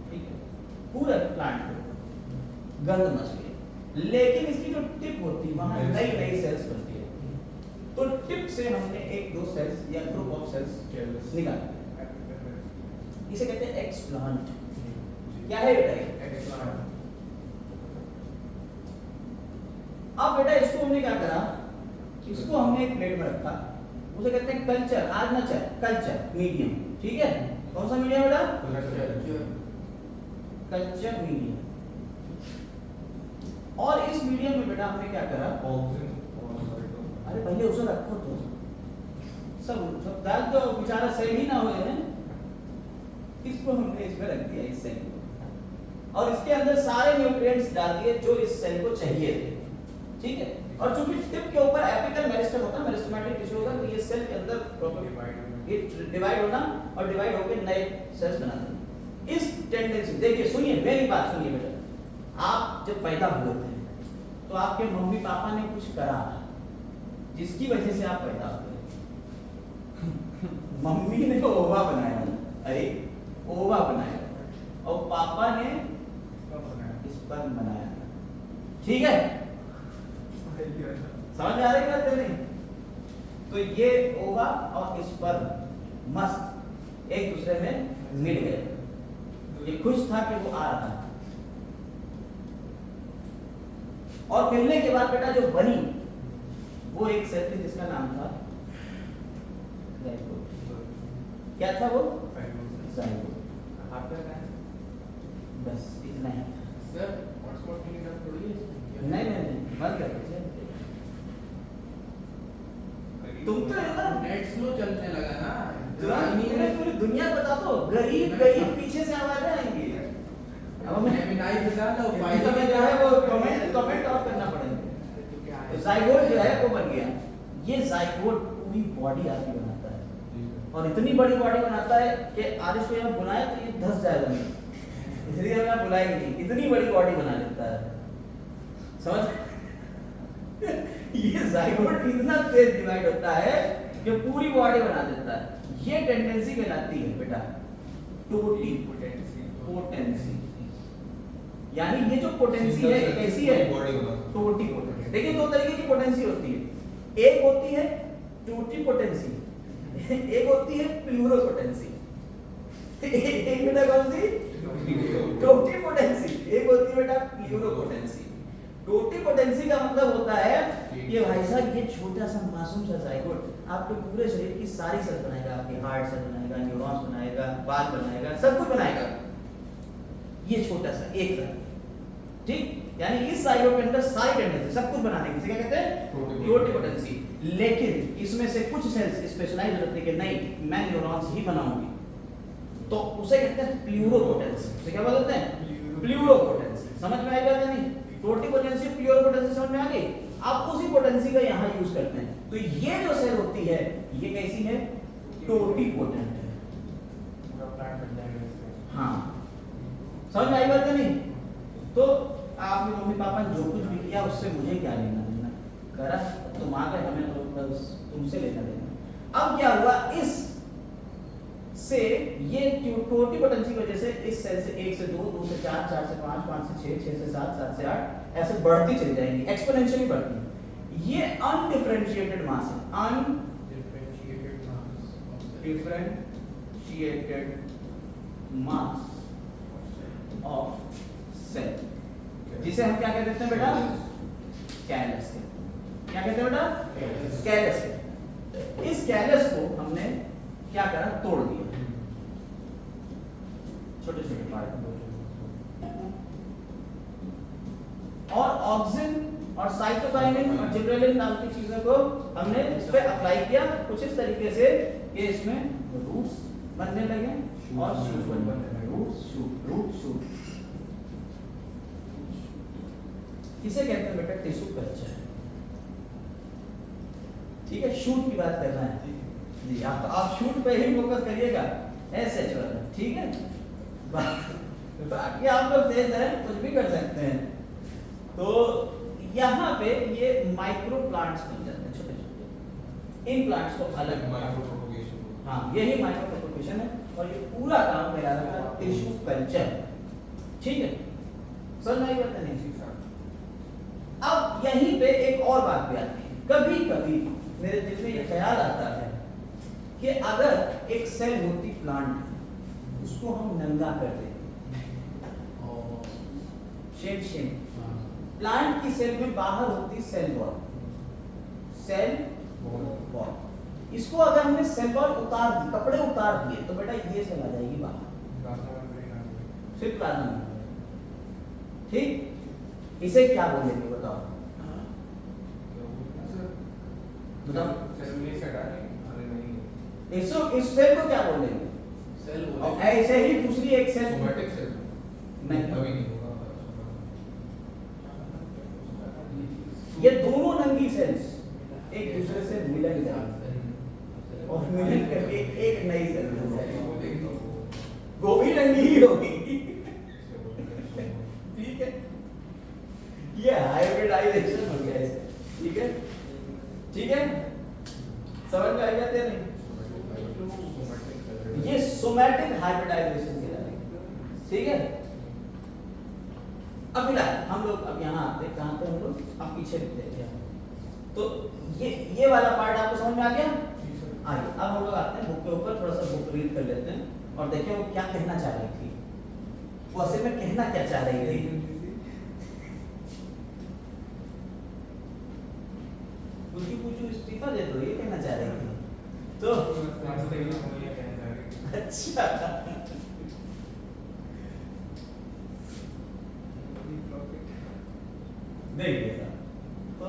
ठीक है, पूरा प्लांट को गंद मच गई, लेकिन इसकी जो टिप होती है वहां नई नई सेल्स बनती है, तो टिप से हमने एक दो सेल्स या ग्रुप ऑफ सेल्स निकाले, इसे कहते हैं एक्सप्लांट। क्या है बेटा, एक्सप्लांट। अब बेटा इसको हमने क्या करा, इसको हमने एक प्लेट में रखा, उसे कहते हैं कल्चर, आज ना चल कल्चर मीडियम, ठीक है, कौन सा मीडियम बेटा, कल्चर मीडियम। और इस मीडियम में बेटा हमने क्या करा, अरे पहले उसे रखो तो सब सब दाल तो बेचारा सेल ही ना हुए हैं, इसको हमने इसमें रख दिया इस सेल को, और इसके अंदर सारे न्यूट्रिएंट्स डाल दिए जो इस सेल को चाहिए थे, ठीक है। और चूंकि टिप के ऊपर एपिकल मेरिस्टम होता है, मेरिस्टेमेटिक टिश्यू होगा, तो ये सेल के अंदर प्रॉपर डिवाइड होना और डिवाइड होकर नए सेल्स बना देना। इस टेंडेंसी, देखिए सुनिए मेरी बात सुनिए बेटा, आप जब पैदा हुए थे तो आपके मम्मी पापा ने कुछ करा जिसकी वजह से आप पैदा हुए। मम्मी ने ओवा बनाया, अरे ओवा बनाया, और पापा ने स्पर्म बनाया, ठीक है, समझ आ रही बात नहीं? तो ये ओवा और स्पर्म मस्त एक दूसरे में मिल गए, ये खुश था कि वो आ रहा है, और मिलने के बाद बेटा जो बनी वो एक सेल थी जिसका नाम था जाइगोट। क्या था वो? जाइगोट। आपका क्या है? बस इतना ही। सर हॉटस्पॉट के लिए थोड़ी है। नहीं बंद कर दीजिए। तुम तो एकदम नेट स्लो चलने लगा ना, पूरी दुनिया बता दो, गरीब गरीब पीछे से आवाजें आएंगी। अब मैं नाइफ निकाल लो, फायदा में जो है वो कमेंट ऑफ करना पड़ेगा। तो जाइगोट जो है वो बन गया। ये जाइगोट पूरी बॉडी आपकी बनाता है, और इतनी बड़ी बॉडी बनाता है कि आज इसको यहाँ बुलाए तो ये धस जाएगा नहीं, इसलिए मैं बुलाएंगे नहीं, इतनी बड़ी बॉडी बना लेता है, समझ? ये जाइगोट इतना तेज डिवाइड होता है कि पूरी बॉडी बना देता है। ये टेंडेंसी कहलाती है बेटा टोटिपोटेंसी, यानी ये जो पोटेंसी है कैसी है? टोटिपोटेंसी। देखिए दो तरीके की पोटेंसी होती है, एक होती है टोटिपोटेंसी, एक होती है प्लूरोपोटेंसी। एक बेटा कौन सी? टोटिपोटेंसी, एक होती है बेटा प्लूरोपोटेंसी। टोटिपोटेंसी का मतलब होता है कि भाई साहब ये छोटा सा मासूम सा जाइगोट आपके पूरे शरीर की सारी सेल बनाएगा, आपके हार्ट सेल बनाएगा, न्यूरॉन्स बनाएगा, बाल बनाएगा, सब कुछ बनाएगा, ये छोटा सा एक था, ठीक। यानी इस जाइगोट के अंदर सारी टेंडेंसी सब कुछ बनाने की, क्या कहते हैं? टोटिपोटेंसी। लेकिन इसमें से कुछ सेल्स स्पेशलाइज होते हैं कि नहीं मैं न्यूरॉन्स ही बनाऊंगी, तो उसे कहते हैं प्लूरोपोटेंसी। उसे क्या बोलते हैं? प्लूरोपोटेंसी। समझ में आई बात या नहीं? टोटिपोटेंसी प्लूरोपोटेंसी समझ में आ गई? आप उसी पोटेंसी का यहाँ यूज करते हैं। तो ये जो सेल होती है ये कैसी है? टोटिपोटेंट है। पूरा प्लांट बन जाएगा इससे। हाँ, समझ में आई बात या नहीं? तो आपके मम्मी पापा ने जो कुछ भी किया उससे मुझे क्या लेना देना, करा तुम आ गए, हमें तो बस तुमसे लेना देना। अब क्या हुआ, इस से ये टोटिपोटेंसी की वजह से इस सेल से 1 से 2, 2 से 4, 4 से 5, 5 से 6, 6 से 7, 7 से 8 ऐसे बढ़ती चली जाएंगी, एक्सपोनेंशियली बढ़ती। ये अनडिफरेंशिएटेड मास है, अनडिफरेंशिएटेड मास ऑफ सेल, जिसे हम क्या कहते हैं बेटा? कैलस। क्या कहते हैं बेटा? कैलस। इस कैलस को हमने क्या करा? तोड़ दिया, छोटे छोटे पार्ट। और ऑक्सिन और साइटोकाइनिन और जिबरेलिन नाम की चीजों को हमने इस पे अप्लाई किया कुछ इस तरीके से कि इसमें रूट्स बनने लगे और शूट बनने लगे। रूट शूट इसे कहते हैं बेटा टिश्यू कल्चर, ठीक है। शूट की बात कर रहे हैं जी, आप शूट पे ही फोकस करिएगा, ऐसे चल, ठीक है। बाकी आप लोग तेज हैं, कुछ भी कर सकते हैं। तो यहाँ पे ये माइक्रो प्लांट्स बन जाते हैं, छोटे छोटे। इन प्लांट्स को अलग माइक्रोप्रोपगेशन, हाँ यही माइक्रोप्रोपगेशन है, और ये पूरा काम करा रहा था टिश्यू कल्चर, ठीक है। समझ में आई बात नहीं? अब यहीं पे एक और बात भी आती है, कभी कभी मेरे दिल में ये ख्याल आता है कि अगर एक सेल होती प्लांट, उसको हम नंगा कर देते, शेप प्लांट की सेल में बाहर होती सेल वॉल, इसको अगर हमने सेल वॉल उतार दी, कपड़े उतार दिए, तो बेटा ये सेल आ जाएगी बाहर, फिर प्लाज्मा, ठीक। इसे क्या बोलेंगे बताओ? बताओ सेल से हटा नहीं, अरे नहीं इस सेल को क्या बोलेंगे? सेल और बोले ऐसे ही दूसरी एक सेल सोमैटिक सेल नहीं। अभी नहीं होगा। ये दोनों नंगी सेल्स एक दूसरे से मिलन जाएंगे और मिलन करके एक नई सेल बन जाएगी, वो भी नंगी ही होगी। ठीक है, ये हाइब्रिडाइजेशन हो गया इसे। ठीक है, ठीक है, समझ में आ गया या नहीं? ये सोमैटिक हाइब्रिडाइजेशन कहलाएगा। ठीक है, अब फिलहाल हम लोग अब यहाँ आते हैं, कहाँ पे हम लोग अब पीछे लिखते हैं। तो ये वाला पार्ट आपको समझ में आ गया? आइए अब हम लोग आते हैं बुक के ऊपर, थोड़ा सा बुक रीड कर लेते हैं और देखें वो क्या कहना चाह रही थी, वो असल में कहना क्या चाह रही थी। पूछू पूछू इस्तीफा दे दो, ये कहना चाह रही थी। तो अच्छा देखिएगा, तो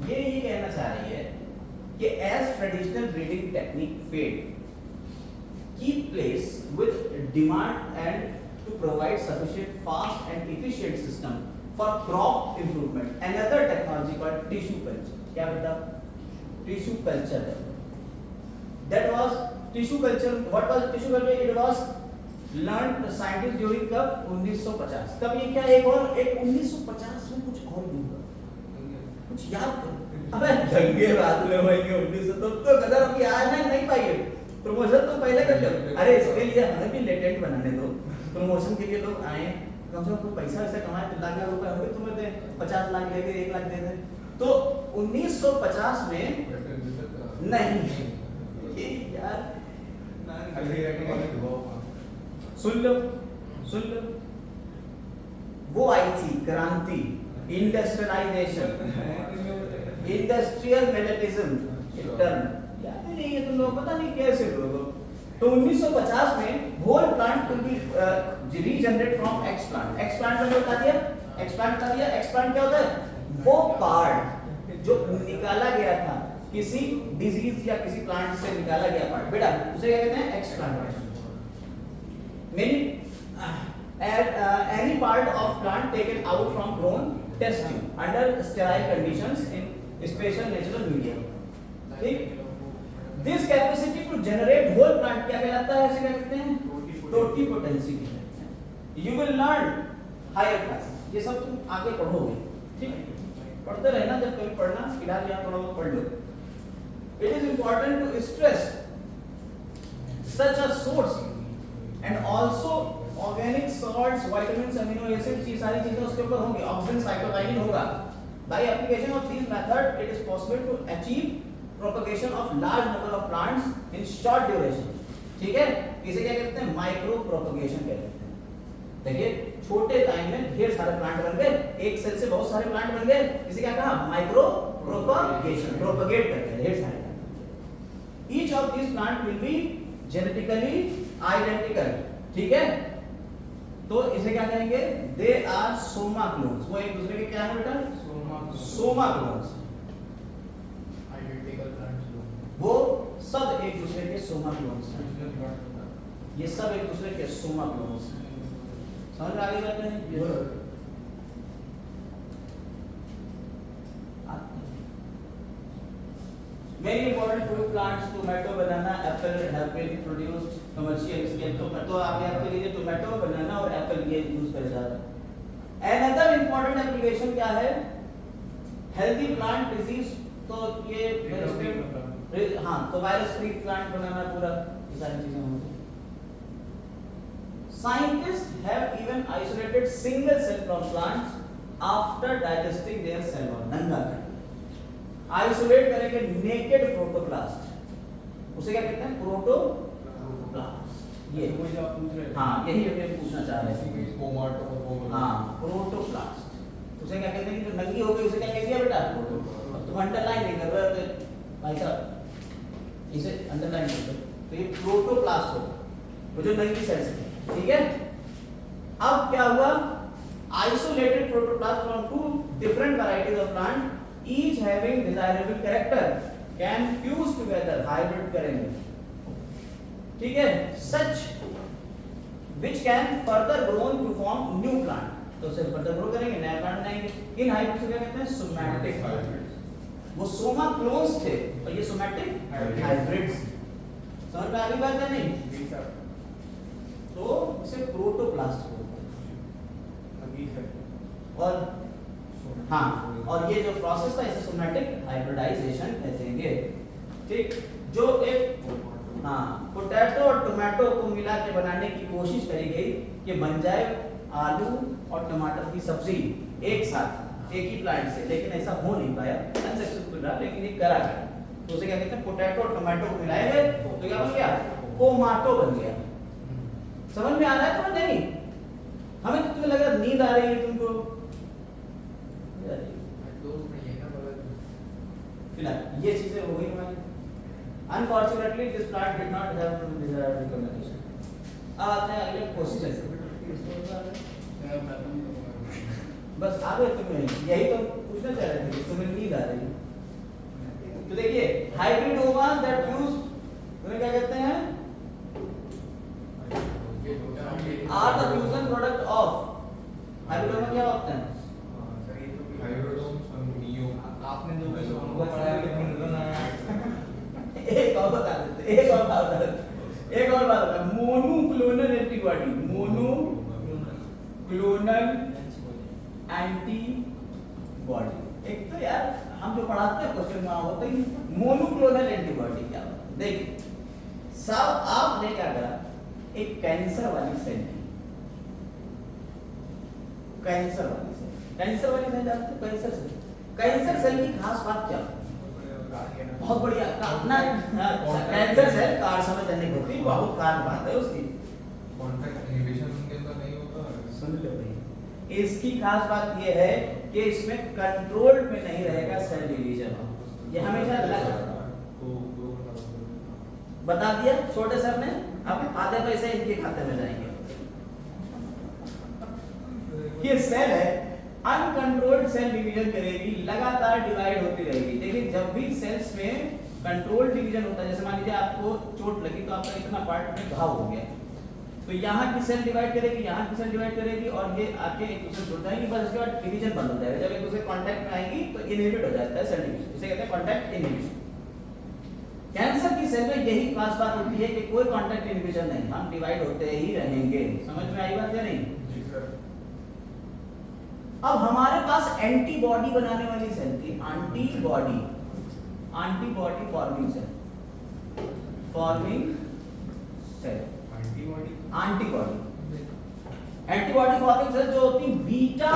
ये कहना चाह रही है कि as traditional breeding technique fade, keep pace with demand and to provide sufficient fast and efficient system for crop improvement, another technology called tissue culture. क्या बेटा? Tissue culture है। That was tissue culture. What was tissue culture? It was learned scientist during कब 1950। तब ये क्या एक और एक 1950 में कुछ और भी हुआ, कुछ याद करो। अबे दंगे बाद में होंगे 1900, तो कदर अभी आज नहीं पाएंगे। प्रमोशन तो पहले कर लो। अरे इसके लिए हमें भी लेटेंट बनाने दो। प्रमोशन के लिए लोग आए, कम से कम कुछ पैसा वैसा कमाए, तो लाख रुपए होंगे, तुम्हें दे 50 लाख लेके 1 लाख दे दे। तो 1950 में नहीं, ये यार सुन लो सुन लो, वो आई थी क्रांति, इंडस्ट्रियलाइजेशन, इंडस्ट्रियल मेलेटिज्म टर्म याद ही नहीं है तुम लोग, पता नहीं कैसे लोगों। तो 1950 में whole plant will be regenerate from explant. Explant मैंने बता दिया, एक्स प्लांट बता दिया। एक्स प्लांट क्या होता है? वो पार्ट जो निकाला गया था किसी डिजीज या किसी प्लांट से निकाला गया पार्ट, बेटा उसे क्या कहते हैं? X plant. Any part of plant taken out from grown test tube under sterile conditions in special natural medium. ठीक? This capacity to generate whole plant क्या कहलाता है? इसे क्या कहते हैं? टोटिपोटेंसी कहते हैं। You will learn higher classes. ये सब तुम आगे पढ़ोगे, ठीक है? पढ़ते रहना, जब कभी पढ़ना फिलहाल यहाँ थोड़ा बहुत पढ़ लो। It is important to stress such a source and also organic salts, vitamins, amino acids, ये सारी चीजें उसके ऊपर होंगी। ऑक्सीजन, साइटोकाइनिन होगा। By application of these method, it is possible to achieve propagation of large number of plants in short duration. ठीक है? इसे क्या कहते हैं? माइक्रो प्रोपगेशन कहते हैं। देखिए छोटे टाइम में ढेर सारे प्लांट बन गए, एक सेल से बहुत सारे प्लांट बन गए, इसे क्या कहा? माइक्रो प्रोपगेशन, प्रोपगेट करते हैं ढेर सारे plant. Each of these plant will be genetically identical, ठीक है? तो इसे क्या कहेंगे? They are somaclones. वो एक दूसरे के क्या है बेटा? सोमा क्लोन्स। आइडेंटिकल प्लांट्स वो सब एक दूसरे के सोमा क्लोन्स हैं। ये सब एक दूसरे के सोमा क्लोन्स हैं। समझ में आ गई बात नहीं? Many important fruit plants, tomato, banana, apple have been produced commercial scale. तो आप याद कर लीजिए टोमेटो, बनाना और एप्पल ये यूज करे जा रहा है। Another important application क्या है? Healthy plant disease, तो ये हाँ, तो वायरस फ्री प्लांट बनाना पूरा, ये सारी चीजें होंगी। Scientists have even isolated single cell from plants after digesting their cell wall. नंगा कर आइसोलेट करेंगे नेकेड प्रोटोप्लास्ट, उसे क्या कहते हैं? प्रोटोप्लास्ट। ये मुझे आप पूछ रहे थे। हाँ, यही हमें पूछना चाह रहे थे। हाँ, प्रोटोप्लास्ट उसे क्या कहते हैं? कि जो नंगी हो गई उसे क्या कह दिया बेटा? तुम अंडरलाइन नहीं कर रहे हो भाई साहब, इसे अंडरलाइन कर दो। तो ये प्रोटोप्लास्ट होगा, वो जो नंगी सेल्स है, ठीक है? अब क्या हुआ? Isolated protoplast from two different varieties of plant, each having desirable character can fuse together, hybrid करेंगे, ठीक है, सच which can further grown to form new plant, तो उसे फर्दर ग्रो करेंगे, नया प्लांट बनाएंगे। इन हाइब्रिड से क्या कहते हैं? Somatic hybrid. वो सोमा क्लोन्स थे और ये सोमैटिक हाइब्रिड्स। समझ में आ गई बात है नहीं? जी सर। तो इसे प्रोटोप्लास्ट बोलते हैं। जी सर। और हाँ, और ये जो प्रोसेस था इसे सोमैटिक हाइब्रिडाइजेशन कहेंगे, ठीक। जो एक हाँ पोटैटो और टोमेटो को मिला के बनाने की कोशिश करी गई कि बन जाए आलू और टमाटर की सब्जी एक साथ एक ही प्लांट से, लेकिन ऐसा हो नहीं पाया, अनसक्सेसफुल रहा, लेकिन ये करा गया। तो उसे क्या कहते हैं? पोटैटो और टोमेटो को मिलाए गए तो क्या बन गया? टोमाटो बन गया। समझ में आ रहा है तुम्हें? नहीं, हमें तो तुम्हें लग रहा नींद आ रही है तुमको। फिलहाल ये चीजें हो गई हमारी। Unfortunately, this plant did not have the desired recognition. अब आते हैं अगले क्वेश्चन पे। बस आ गए तुम्हें, यही तो पूछना चाह रहे थे, तुम्हें नींद आ रही है। तो देखिए हाइब्रिड ओवा दैट फ्यूज, तुम्हें क्या कहते हैं? Are the fusion product of hybrid ova क्या होते हैं? सर ये तो हाइब्रिडोम्स और नियो। आपने जो भी हमको पढ़ाया लेकिन नजर ना आया। एक और बता देते, एक और बात बता देते, एक और बात बता, मोनोक्लोनल एंटीबॉडी, मोनोक्लोनल एंटीबॉडी। एक तो यार हम जो पढ़ाते हैं क्वेश्चन में होता है मोनोक्लोनल एंटीबॉडी क्या होता है? देखिए साहब, आपने क्या करा, एक कैंसर वाली सेल ली, कैंसर वाली सेल जानते हो? कैंसर सेल की खास बात क्या? बहुत बढ़िया, अपना कैंसर सेल कार्सिनोजेनिक होती है, बहुत खास बात है उसकी। कांटेक्ट इनहिबिशन के अंदर नहीं होता। सुन लो भाई, इसकी खास बात यह है कि इसमें कंट्रोल में नहीं रहेगा सेल डिवीजन, ये हमेशा अलग बता दिया छोटे सर ने। अब आधे पैसे इनके खाते में जाएंगे। ये सेल है, अनकंट्रोल्ड सेल डिवीजन करेगी, लगातार डिवाइड होती रहेगी। देखिए जब भी सेल्स में कंट्रोल डिवीजन होता है, जैसे मान लीजिए आपको चोट लगी तो आपका इतना पार्ट में घाव हो गया, तो यहाँ की सेल डिवाइड करेगी, यहाँ की सेल डिवाइड करेगी और ये आके एक दूसरे जुड़ जाएंगी, बस उसके बाद डिवीजन बंद हो जाएगा। जब एक दूसरे कांटेक्ट में आएगी तो इनहिबिट हो जाता है सेल डिवीजन, इसे कहते हैं कांटेक्ट इनहिबिशन। कैंसर की सेल में यही खास बात होती है कि कोई कांटेक्ट इनहिबिशन नहीं, हम डिवाइड होते ही रहेंगे। समझ में आई बात या नहीं? जी सर। अब हमारे पास एंटीबॉडी बनाने वाली सेल थी, antibody forming cell, antibody forming cell जो होती बीटा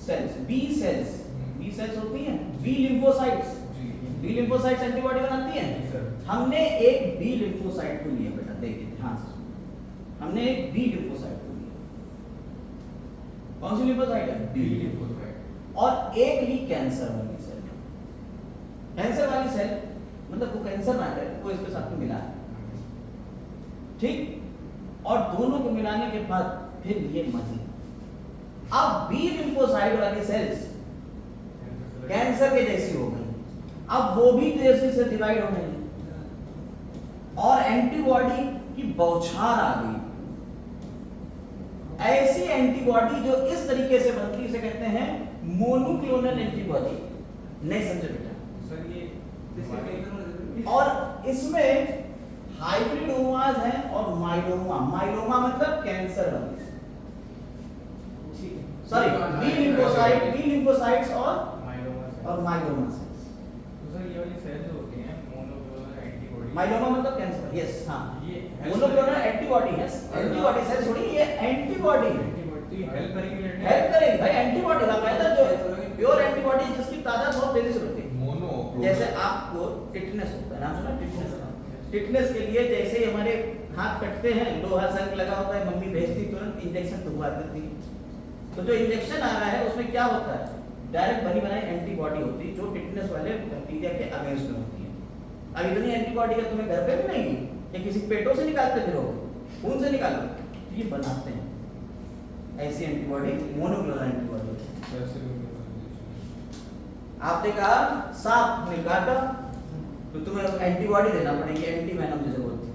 सेल्स, बी सेल्स होती हैं, B lymphocytes. B lymphocytes antibody बनाती हैं। हमने एक बी लिम्फोसाइट को लिया बेटा, देखिए ध्यान से, हमने एक बी लिम्फोसाइट को लिया। कौन सी लिम्फोसाइट है? B lymphocyte. और एक ली कैंसर वाली सेल। कैंसर वाली सेल मतलब वो कैंसर ना है, वो इसके साथ में मिला है, ठीक। और दोनों को मिलाने के बाद फिर लिए मजीद। अब बी लिम्फोसाइट वाली सेल्स कैंसर के जैसी हो गई, अब वो भी जैसे से डिवाइड हो गई और एंटीबॉडी की बौछार आ गई। ऐसी एंटीबॉडी जो इस तरीके से बनती है इसे कहते हैं मोनोक्लोनल एंटीबॉडी। नहीं समझे बेटा? सर ये और इसमें हाइब्रिडोमास हैं और माइलोमा। माइलोमा मतलब कैंसर वाली, सॉरी बी लिम्फोसाइट्स और माइलोमा सेल्स। तो सर ये वाली सेल जो होती हैं मोनोक्लोनल एंटीबॉडी, माइलोमा मतलब कैंसर, यस हाँ। ये मोनोक्लोनल एंटीबॉडी है, एंटीबॉडी सेल थोड़ी, ये एंटीबॉडी है। हेल्प करेगी भाई, एंटीबॉडी का फायदा जो है प्योर एंटीबॉडी जिसकी तादाद बहुत तेजी से बढ़ती है। जैसे आपको टिटनेस होता है, नाम सुना टिटनेस? टिटनेस के लिए जैसे ही हमारे हाथ कटते हैं, लोहा संग लगा होता है, मम्मी भेजती तुरंत इंजेक्शन दुखवा देती है। तो जो इंजेक्शन आ रहा है उसमें क्या होता है? डायरेक्ट बनी बनाई एंटीबॉडी होती है जो टिटनेस वाले बैक्टीरिया के अगेंस्ट में होती है। अब इतनी एंटीबॉडी का तुम्हें घर पे भी नहीं है, या किसी पेटों से निकालते फिरोगे, खून से निकालो, ये बनाते हैं ऐसी एंटीबॉडी, मोनोक्लोनल एंटीबॉडी। आपने कहा सांप ने काटा, तो तुम्हें एंटीबॉडी देना पड़ेगी, एंटी वेनम जैसे बोलते हैं।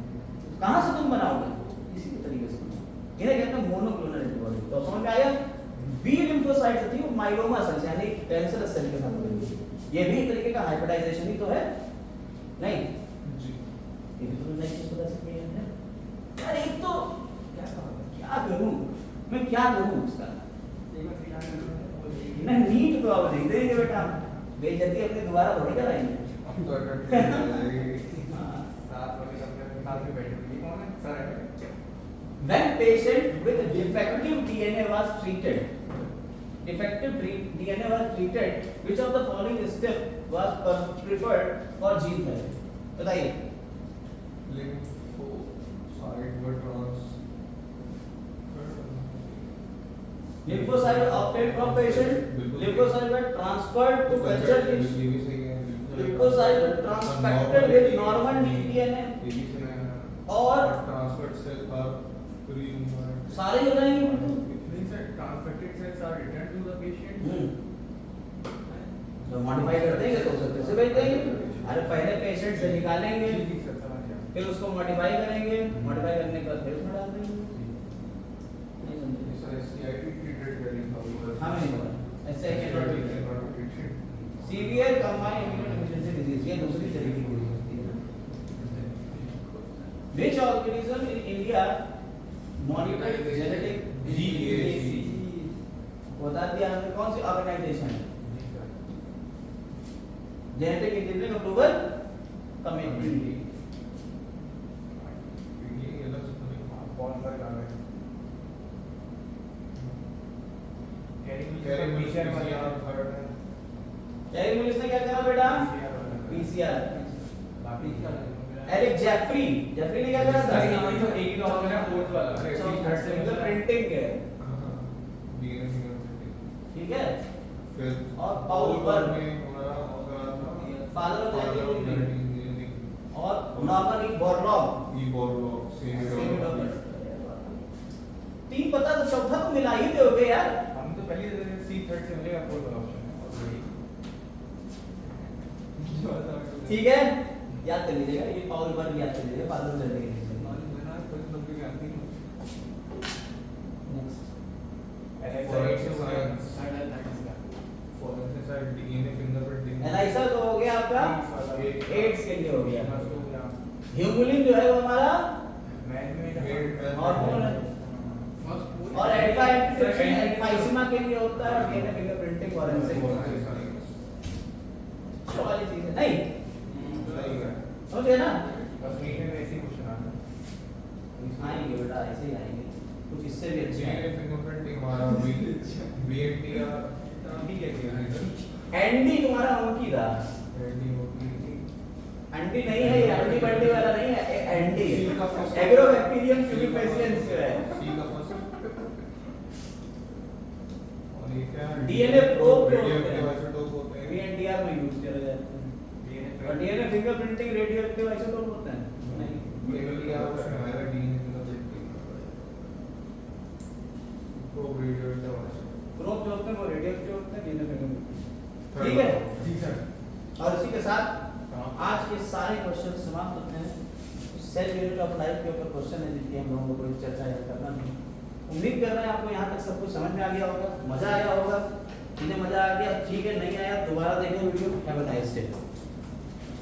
कहाँ से तुम बनाओगे? इसी के तरीके से इन्हें कहते हैं मोनोक्लोनल एंटीबॉडी। तो समझ में आया? बी लिम्फोसाइट थी वो माइलोमा सेल्स यानी कैंसरस सेल के साथ बनेगी। ये भी एक तरीके का हाइब्रिडाइजेशन ही तो है, नहीं? जी ये भी तो नई चीज बता सकती है यार। एक तो क्या करूं मैं, क्या करूं इसका? मैं नीट तो अब नहीं देंगे बेटा, बेइज्जती अपनी दोबारा थोड़ी कराएंगे। अब तो अटेम्प्ट कर जाएगी। साथ वाले अपने साथ में बैठे हुए कौन है सर है When patient with defective DNA was treated, DNA was treated, which of the following step was preferred for gene therapy? बताइए। lymphocyte were Lymphocyte obtained from patient, lymphocyte were transferred to culture dish, ये भी सही है। lymphocyte were transfected with normal DNA ये भी सही है। और ट्रांसफर्ड सेल आर रीयूनाइटेड। सारे हो जाएंगे बिल्कुल। means that transfected cells are returned to the patient तो मॉडिफाई कर देंगे तो उसे कैसे भेज देंगे? अरे पहले पेशेंट से निकालेंगे, जी सर समझ गया फिर उसको मॉडिफाई करेंगे, मॉडिफाई करने के बाद फिर उसमें डाल देंगे। नहीं समझे? Sir SCID treated very well। हाँ नहीं पता। ऐसे can not be treated। Severe combined immunodeficiency disease ये दूसरी तरीके की हो सकती है। Which organism in India monitored genetic GAC? बता दिया हमने, कौन सी ऑर्गेनाइजेशन है? Genetic engineering approval committee. ये अलग से नहीं। कौन सा काम है कैरी मीशर PCR थर्ड है। कैरी मिलिस ने क्या करा बेटा? पीसीआर। बाकी क्या एरिक जेफरी ने क्या करा था? एक ही तो ऑप्शन है फोर्थ वाला थर्ड से फिंगर प्रिंटिंग है, DNA fingerprinting। ठीक है? फिर और पाउल बर्ग में हमारा करा था father of father of genetic engineering। और Norman E Borlaug. E Borlaug same तीन पता तो चौथा तो मिला ही दोगे यार। हम तो पहले सी थर्ड से मिलेगा फोर्थ वाला ऑप्शन है ठीक है, याद कर लीजिएगा, ये पाउल बर्ग याद कर लीजिएगा, father of genetic. forensic DNA fingerprinting। ELISA तो हो गया आपका, एड्स के लिए हो गया। ह्यूमुलिन जो है वो हमारा हार्मोन है, और एल्फा एंटीफाइसिमा के लिए होता है, डीएनए फिंगरप्रिंटिंग फॉरेंसिक वाली चीज है नहीं? सही है। समझे ना? बस नीट में ऐसे ही क्वेश्चन आना आएंगे बेटा, ऐसे ही आएंगे, कुछ इससे भी अच्छे DNA आएंगे। fingerprinting हमारा VNTR ठीक है एंडी तुम्हारा अंकी था, एंटी नहीं है ये, एंटी बंडी वाला नहीं है, एंडी है, एग्रोबैक्टीरियम फ्यूमिक पेस्टिलेंस जो है। और ये क्या DNA probe जो होते हैं, रेडियोएक्टिव आइसोटोप होते हैं। VNTR में यूज किया जाता है। और डीएनए फिंगरप्रिंटिंग रेडियोएक्टिव आइसोटोप होता है नहीं? ये क्या ऑप्शन आएगा DNA fingerprinting probe radioactive isotope. Probe जो होते हैं वो रेडियोएक्टिव होते हैं, डीएनए फिंगरप्रिंटिंग। ठीक है जी सर और इसी के साथ आज के सारे क्वेश्चन समाप्त होते हैं। सेल यूनिट ऑफ लाइफ के ऊपर क्वेश्चन है जिसकी हम लोगों को कोई चर्चा करना नहीं। उम्मीद कर रहे हैं आपको यहाँ तक सब कुछ समझ में आ गया होगा, मजा आया होगा। जिन्हें मजा आ गया ठीक है, नहीं आया दोबारा देखें video. Have a nice day.